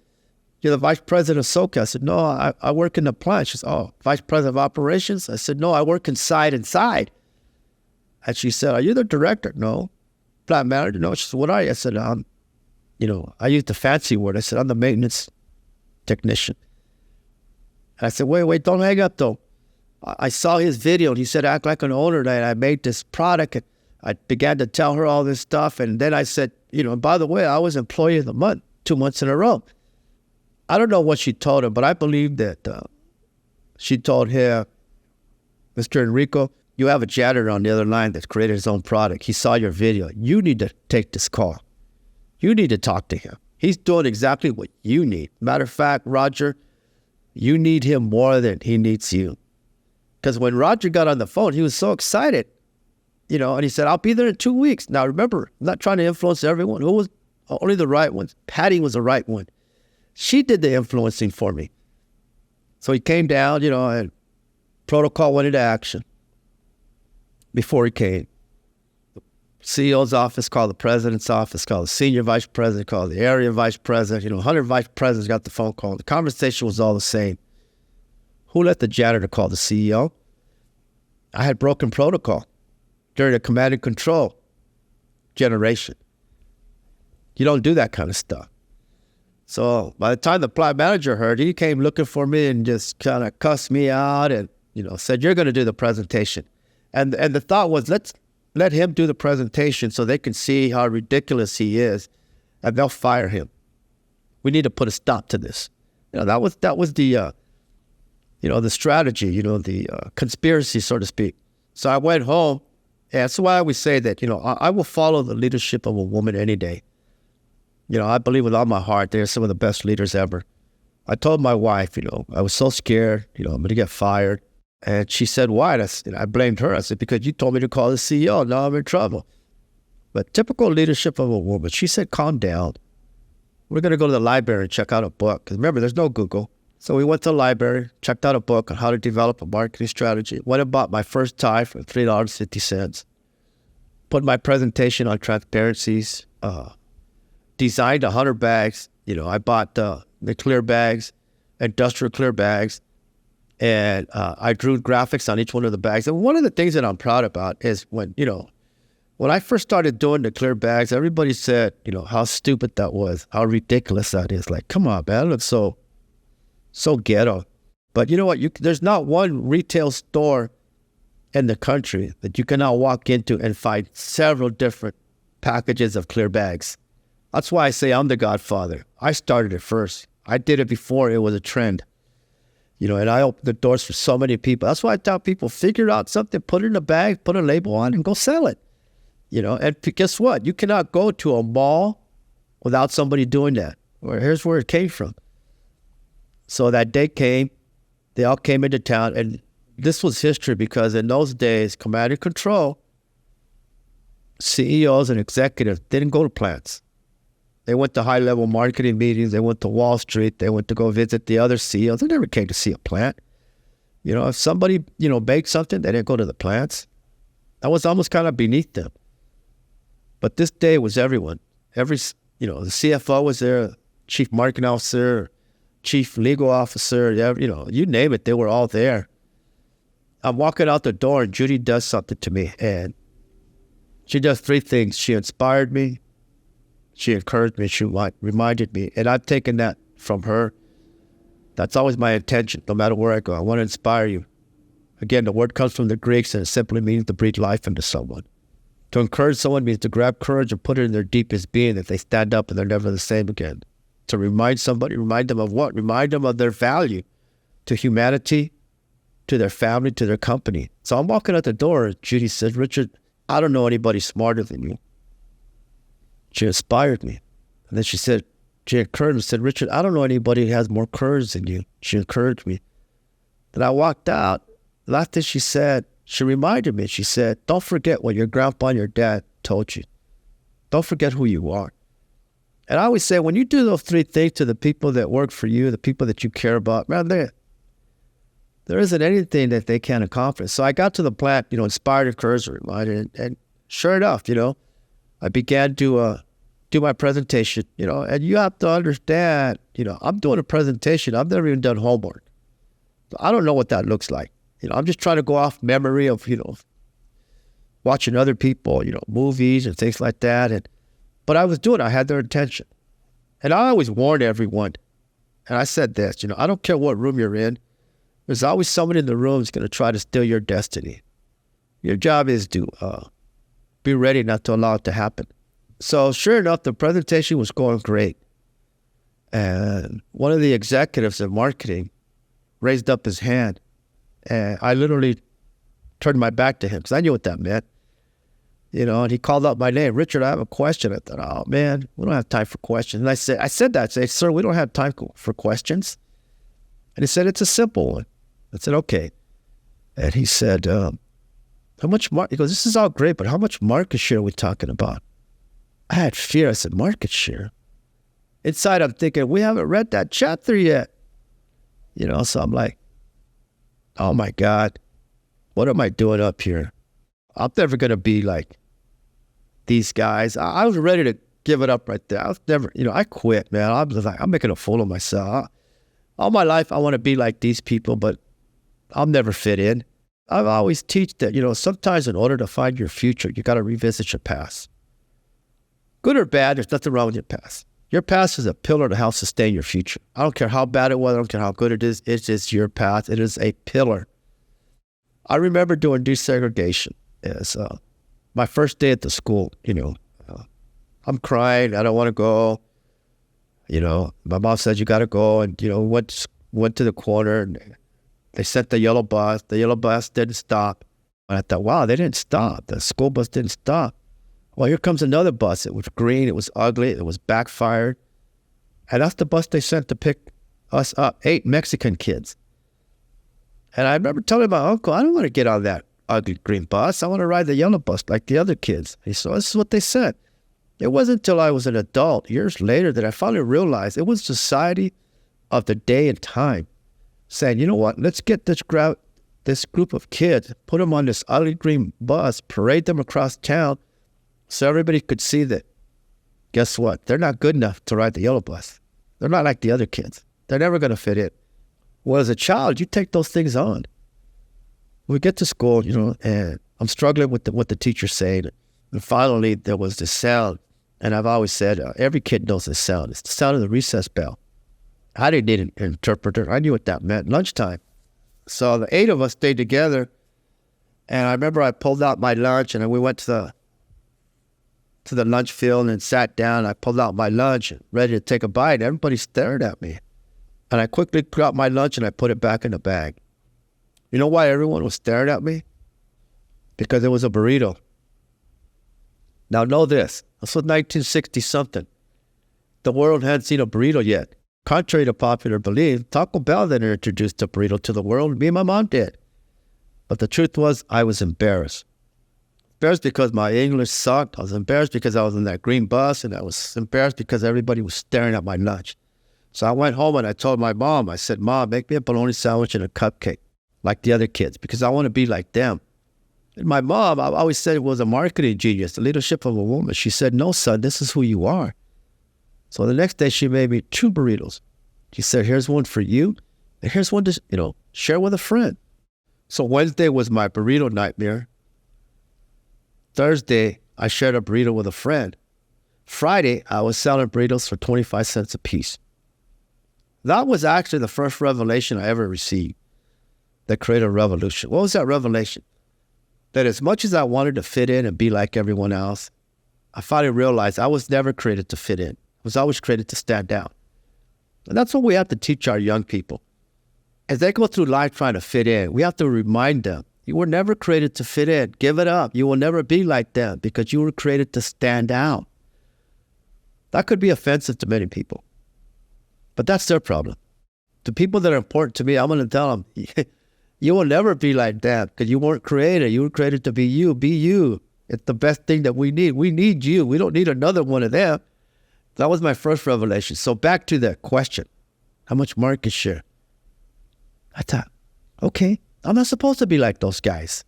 you're the vice president of SoCal. I said, no, I work in the plant. She said, oh, vice president of operations? I said, no, I work inside. And she said, are you the director? No. Plant manager? No. She said, what are you? I said, I used the fancy word. I said, I'm the maintenance technician. And I said, wait, don't hang up though. I saw his video and he said, act like an owner, that I made this product. And I began to tell her all this stuff. And then I said, by the way, I was employee of the month 2 months in a row. I don't know what she told him, but I believe that she told him, Mr. Enrico, you have a janitor on the other line that's created his own product. He saw your video. You need to take this call. You need to talk to him. He's doing exactly what you need. Matter of fact, Roger, you need him more than he needs you. Because when Roger got on the phone, he was so excited, and he said, I'll be there in 2 weeks. Now, remember, I'm not trying to influence everyone. Who was only the right ones? Patty was the right one. She did the influencing for me. So he came down, and protocol went into action before he came. The CEO's office called the president's office, called the senior vice president, called the area vice president. 100 vice presidents got the phone call. The conversation was all the same. Who let the janitor call the CEO? I had broken protocol during the command and control generation. You don't do that kind of stuff. So by the time the plant manager heard, he came looking for me and just kind of cussed me out and, said, you're going to do the presentation. And the thought was, let's let him do the presentation so they can see how ridiculous he is, and they'll fire him. We need to put a stop to this. That was the, the strategy, the conspiracy, so to speak. So I went home, and that's why I always say that, I will follow the leadership of a woman any day. I believe with all my heart they're some of the best leaders ever. I told my wife, I was so scared, I'm going to get fired. And she said, why? I blamed her. I said, because you told me to call the CEO. Now I'm in trouble. But typical leadership of a woman. She said, calm down. We're going to go to the library and check out a book. Because remember, there's no Google. So we went to the library, checked out a book on how to develop a marketing strategy. Went and bought my first tie for $3.50. Put my presentation on transparencies. Designed 100 bags. I bought the clear bags, industrial clear bags. And I drew graphics on each one of the bags. And one of the things that I'm proud about is when I first started doing the clear bags, everybody said, how stupid that was, how ridiculous that is. Like, come on, man, it looks so ghetto. But you know what? There's not one retail store in the country that you can now walk into and find several different packages of clear bags. That's why I say I'm the Godfather. I started it first. I did it before it was a trend. And I opened the doors for so many people. That's why I tell people, figure out something, put it in a bag, put a label on, and go sell it. And guess what? You cannot go to a mall without somebody doing that. Or here's where it came from. So that day came, they all came into town, and this was history because in those days, command and control, CEOs and executives didn't go to plants. They went to high-level marketing meetings. They went to Wall Street. They went to go visit the other CEOs. They never came to see a plant. If somebody, baked something, they didn't go to the plants. That was almost kind of beneath them. But this day was everyone. The CFO was there, chief marketing officer, chief legal officer, you name it, they were all there. I'm walking out the door and Judy does something to me. And she does three things. She inspired me. She encouraged me, she reminded me, and I've taken that from her. That's always my intention, no matter where I go. I want to inspire you. Again, the word comes from the Greeks, and it simply means to breathe life into someone. To encourage someone means to grab courage and put it in their deepest being that they stand up and they're never the same again. To remind somebody, remind them of what? Remind them of their value to humanity, to their family, to their company. So I'm walking out the door, and Judy said, Richard, I don't know anybody smarter than you. She inspired me. And then she encouraged me, said, Richard, I don't know anybody who has more courage than you. She encouraged me. Then I walked out. The last thing she said, she reminded me, she said, don't forget what your grandpa and your dad told you. Don't forget who you are. And I always say, when you do those three things to the people that work for you, the people that you care about, man, there isn't anything that they can't accomplish. So I got to the plant, inspired, encouraged, reminded, and sure enough, I began to do my presentation, and you have to understand, I'm doing a presentation. I've never even done homework. So I don't know what that looks like. I'm just trying to go off memory of, watching other people, movies and things like that. But I was doing it. I had their attention. And I always warned everyone. And I said this, I don't care what room you're in. There's always somebody in the room who's going to try to steal your destiny. Your job is to be ready not to allow it to happen. So sure enough, the presentation was going great. And one of the executives in marketing raised up his hand. And I literally turned my back to him because I knew what that meant. And he called out my name. Richard, I have a question. I thought, oh, man, we don't have time for questions. And I said that. I said, sir, we don't have time for questions. And he said, it's a simple one. I said, okay. And he said, how much he goes, this is all great, but how much market share are we talking about? I had fear. I said, market share? Inside, I'm thinking, we haven't read that chapter yet. So I'm like, oh my God, what am I doing up here? I'm never going to be like these guys. I was ready to give it up right there. I was never, I quit, man. I was like, I'm making a fool of myself. All my life, I want to be like these people, but I'll never fit in. I've always teach that, sometimes in order to find your future, you got to revisit your past. Good or bad, there's nothing wrong with your past. Your past is a pillar to help sustain your future. I don't care how bad it was. I don't care how good it is. It's just your past. It is a pillar. I remember doing desegregation. It's my first day at the school. I'm crying. I don't want to go. My mom said, you got to go. And, went to the corner. And they sent the yellow bus. The yellow bus didn't stop. And I thought, wow, they didn't stop. The school bus didn't stop. Well, here comes another bus. It was green. It was ugly. It was backfired. And that's the bus they sent to pick us up, 8 Mexican kids. And I remember telling my uncle, I don't want to get on that ugly green bus. I want to ride the yellow bus like the other kids. He said, this is what they said. It wasn't until I was an adult, years later, that I finally realized it was society of the day and time saying, you know what, let's get this group of kids, put them on this ugly green bus, parade them across town, so everybody could see that, guess what? They're not good enough to ride the yellow bus. They're not like the other kids. They're never going to fit in. Well, as a child, you take those things on. We get to school, and I'm struggling with what the teacher's saying. And finally, there was this sound. And I've always said, every kid knows this sound. It's the sound of the recess bell. I didn't need an interpreter. I knew what that meant, lunchtime. So the 8 of us stayed together. And I remember I pulled out my lunch, and we went to the lunch field and sat down. I pulled out my lunch, ready to take a bite. Everybody stared at me. And I quickly got my lunch and I put it back in the bag. You know why everyone was staring at me? Because it was a burrito. Now know this. This was 1960-something. The world hadn't seen a burrito yet. Contrary to popular belief, Taco Bell then introduced the burrito to the world. Me and my mom did. But the truth was, I was embarrassed. Embarrassed because my English sucked. I was embarrassed because I was in that green bus, and I was embarrassed because everybody was staring at my lunch. So I went home and I told my mom, I said, Mom, make me a bologna sandwich and a cupcake like the other kids because I want to be like them. And my mom, I always said it was a marketing genius, the leadership of a woman. She said, no, son, this is who you are. So the next day she made me 2 burritos. She said, here's one for you, and here's one to, share with a friend. So Wednesday was my burrito nightmare. Thursday, I shared a burrito with a friend. Friday, I was selling burritos for 25 cents a piece. That was actually the first revelation I ever received that created a revolution. What was that revelation? That as much as I wanted to fit in and be like everyone else, I finally realized I was never created to fit in. I was always created to stand out. And that's what we have to teach our young people. As they go through life trying to fit in, we have to remind them, you were never created to fit in. Give it up. You will never be like them because you were created to stand out. That could be offensive to many people. But that's their problem. The people that are important to me, I'm going to tell them, you will never be like that because you weren't created. You were created to be you. Be you. It's the best thing that we need. We need you. We don't need another one of them. That was my first revelation. So back to the question, how much market share? I thought, okay, I'm not supposed to be like those guys.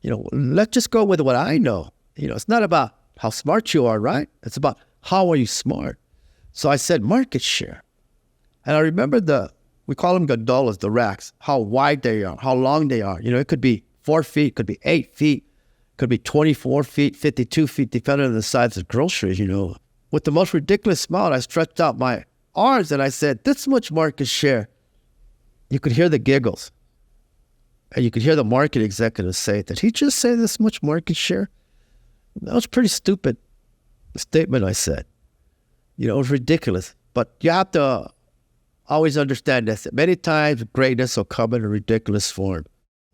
Let's just go with what I know. It's not about how smart you are, right? It's about how are you smart. So I said market share. And I remember we call them gondolas, the racks, how wide they are, how long they are. It could be 4 feet, could be 8 feet, could be 24 feet, 52 feet, depending on the size of groceries, With the most ridiculous smile, I stretched out my arms and I said, this much market share. you could hear the giggles. And you could hear the market executives say, did he just say this much market share? That was a pretty stupid statement I said. It was ridiculous. But you have to always understand this. Many times greatness will come in a ridiculous form.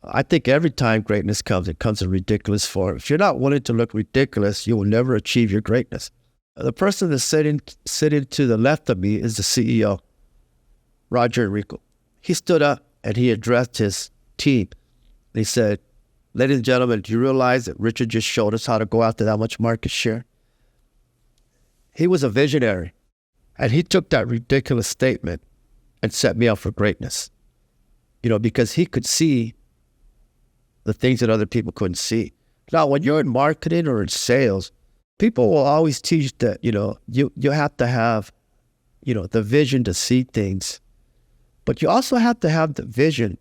I think every time greatness comes, it comes in ridiculous form. If you're not willing to look ridiculous, you will never achieve your greatness. The person that's sitting to the left of me is the CEO, Roger Enrico. He stood up and he addressed his team. He said, ladies and gentlemen, do you realize that Richard just showed us how to go after that much market share? He was a visionary, and he took that ridiculous statement and set me up for greatness, because he could see the things that other people couldn't see. Now, when you're in marketing or in sales, people will always teach that, you have to have, the vision to see things, but you also have to have the vision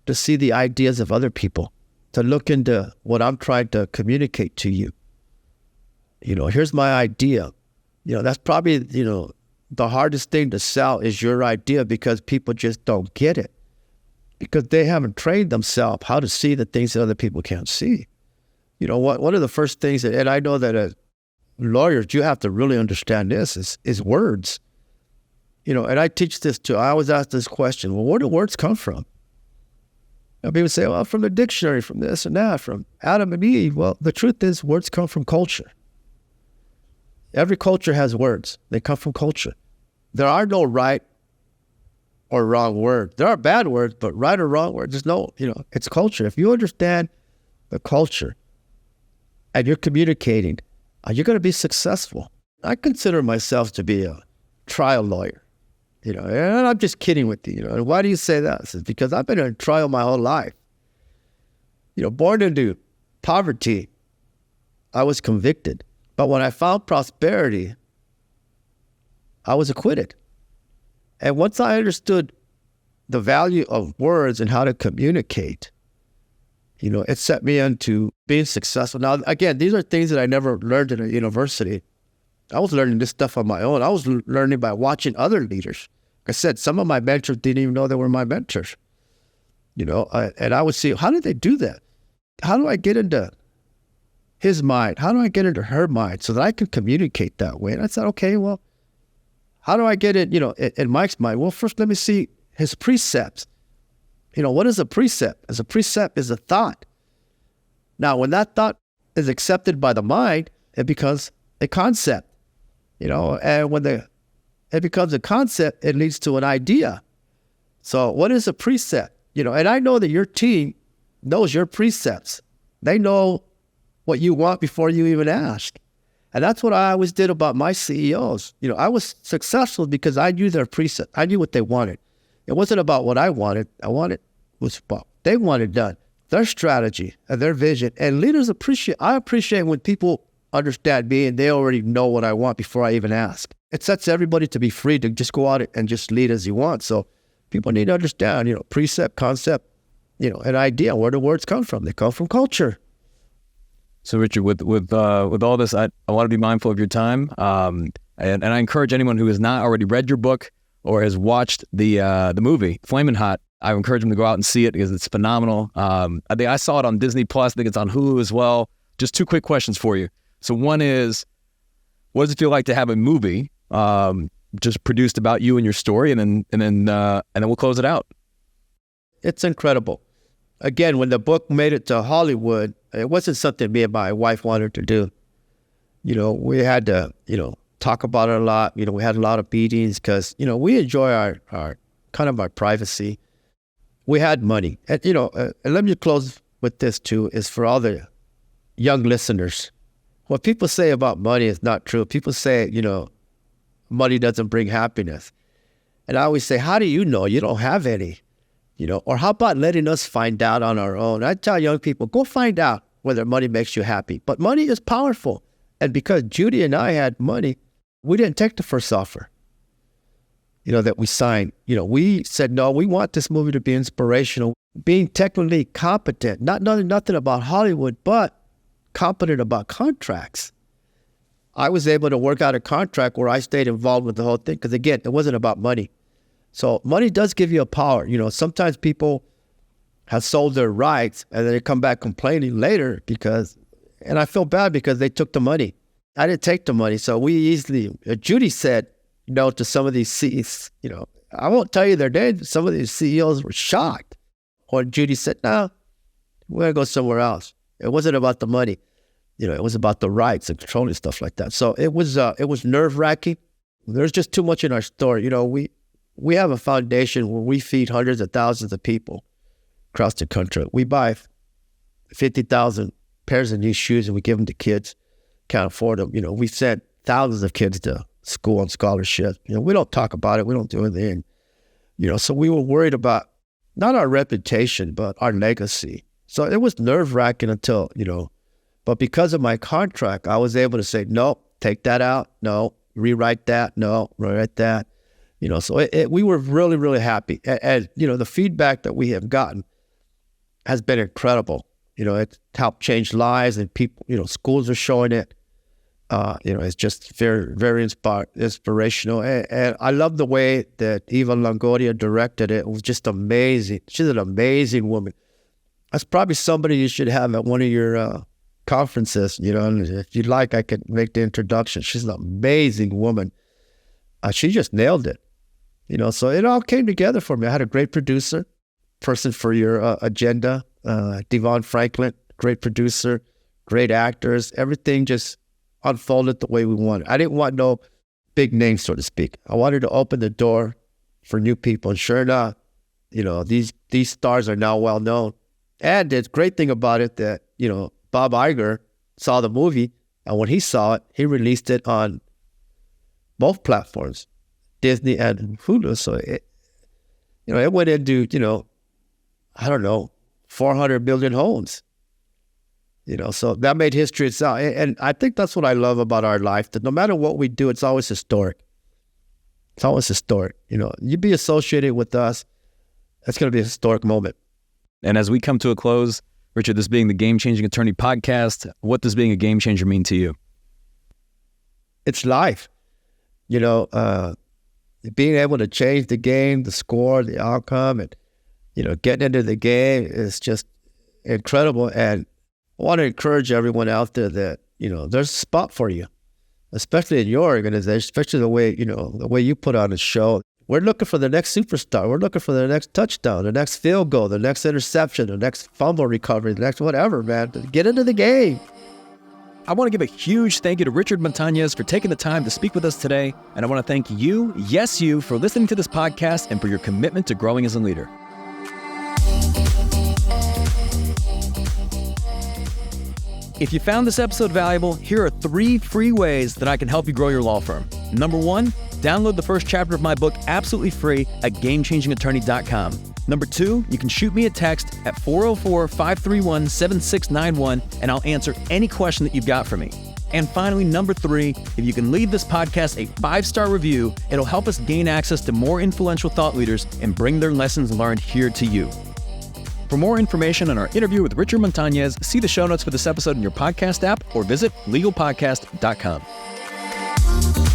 to see the ideas of other people, to look into what I'm trying to communicate to you. Here's my idea. That's probably, the hardest thing to sell is your idea, because people just don't get it, because they haven't trained themselves how to see the things that other people can't see. One of the first things, and I know that as lawyers, you have to really understand this, is words. And I teach this too. I always ask this question, well, where do words come from? People say, well, from the dictionary, from this and that, from Adam and Eve. Well, the truth is words come from culture. Every culture has words. They come from culture. There are no right or wrong words. There are bad words, but right or wrong words, there's no, it's culture. If you understand the culture and you're communicating, you're going to be successful. I consider myself to be a trial lawyer, and I'm just kidding with you, And why do you say that? It's because I've been in trial my whole life. Born into poverty, I was convicted. But when I found prosperity, I was acquitted. And once I understood the value of words and how to communicate, it set me into being successful. Now, again, these are things that I never learned in a university. I was learning this stuff on my own. I was learning by watching other leaders. Like I said, some of my mentors didn't even know they were my mentors. And I would see, how did they do that? How do I get into his mind? How do I get into her mind so that I can communicate that way? And I said, okay, well, how do I get it, in Mike's mind? Well, first, let me see his precepts. What is a precept? As a precept is a thought. Now, when that thought is accepted by the mind, it becomes a concept, and when it becomes a concept, it leads to an idea. So what is a precept? And I know that your team knows your precepts. They know what you want before you even ask. And that's what I always did about my CEOs. I was successful because I knew their precepts. I knew what they wanted. It wasn't about what I wanted. Was about they wanted done, their strategy and their vision. And leaders I appreciate when people understand me and they already know what I want before I even ask. It sets everybody to be free to just go out and just lead as you want. So people need to understand, precept, concept, an idea. Where do words come from? They come from culture. So Richard, with all this, I want to be mindful of your time, and I encourage anyone who has not already read your book or has watched the movie Flamin' Hot. I encourage them to go out and see it because it's phenomenal. I saw it on Disney Plus. I think it's on Hulu as well. Just two quick questions for you. So one is, what does it feel like to have a movie just produced about you and your story, and then we'll close it out. It's incredible. Again, when the book made it to Hollywood, it wasn't something me and my wife wanted to do. We had to, talk about it a lot. We had a lot of meetings because, we enjoy our kind of our privacy. We had money. And, and let me close with this too, is for all the young listeners. What people say about money is not true. People say, money doesn't bring happiness. And I always say, how do you know? You don't have any. Or how about letting us find out on our own? I tell young people, go find out whether money makes you happy. But money is powerful. And because Judy and I had money, we didn't take the first offer, that we signed. We said, no, we want this movie to be inspirational, being technically competent, not knowing nothing about Hollywood, but competent about contracts. I was able to work out a contract where I stayed involved with the whole thing because, again, it wasn't about money. So money does give you a power. Sometimes people have sold their rights and then they come back complaining later and I feel bad because they took the money. I didn't take the money. So Judy said, to some of these CEOs, I won't tell you their names. Some of these CEOs were shocked. Or Judy said, no, we're going to go somewhere else. It wasn't about the money. It was about the rights and controlling stuff like that. So it was nerve-wracking. There's just too much in our story. We have a foundation where we feed hundreds of thousands of people across the country. We buy 50,000 pairs of new shoes and we give them to kids. Can't afford them. We sent thousands of kids to school on scholarship. We don't talk about it. We don't do anything. So we were worried about not our reputation, but our legacy. So it was nerve-wracking until, but because of my contract, I was able to say, no, take that out. No, rewrite that. No, rewrite that. So we were really, really happy. And, the feedback that we have gotten has been incredible. It's helped change lives and people, schools are showing it. It's just very, very inspirational. And I love the way that Eva Longoria directed it. It was just amazing. She's an amazing woman. That's probably somebody you should have at one of your conferences, and if you'd like, I could make the introduction. She's an amazing woman. She just nailed it, so it all came together for me. I had a great producer, person for your agenda, Devon Franklin, great producer, great actors. Everything just unfolded the way we wanted. I didn't want no big names, so to speak. I wanted to open the door for new people. And sure enough, these stars are now well known. And the great thing about it that, Bob Iger saw the movie, and when he saw it, he released it on both platforms, Disney and Hulu. So it went into, 400 million homes. So that made history itself. And I think that's what I love about our life, that no matter what we do, it's always historic. It's always historic. You be associated with us, that's going to be a historic moment. And as we come to a close, Richard, this being the Game Changing Attorney podcast, what does being a game changer mean to you? It's life. Being able to change the game, the score, the outcome, and, getting into the game is just incredible. And I want to encourage everyone out there that, there's a spot for you, especially in your organization, especially the way you put on a show. We're looking for the next superstar. We're looking for the next touchdown, the next field goal, the next interception, the next fumble recovery, the next whatever, man. Get into the game. I want to give a huge thank you to Richard Montañez for taking the time to speak with us today. And I want to thank you, yes, you, for listening to this podcast and for your commitment to growing as a leader. If you found this episode valuable, here are 3 free ways that I can help you grow your law firm. Number 1, download the first chapter of my book absolutely free at GameChangingAttorney.com. Number 2, you can shoot me a text at 404-531-7691 and I'll answer any question that you've got for me. And finally, number 3, if you can leave this podcast a 5-star review, it'll help us gain access to more influential thought leaders and bring their lessons learned here to you. For more information on our interview with Richard Montañez, see the show notes for this episode in your podcast app or visit legalpodcast.com.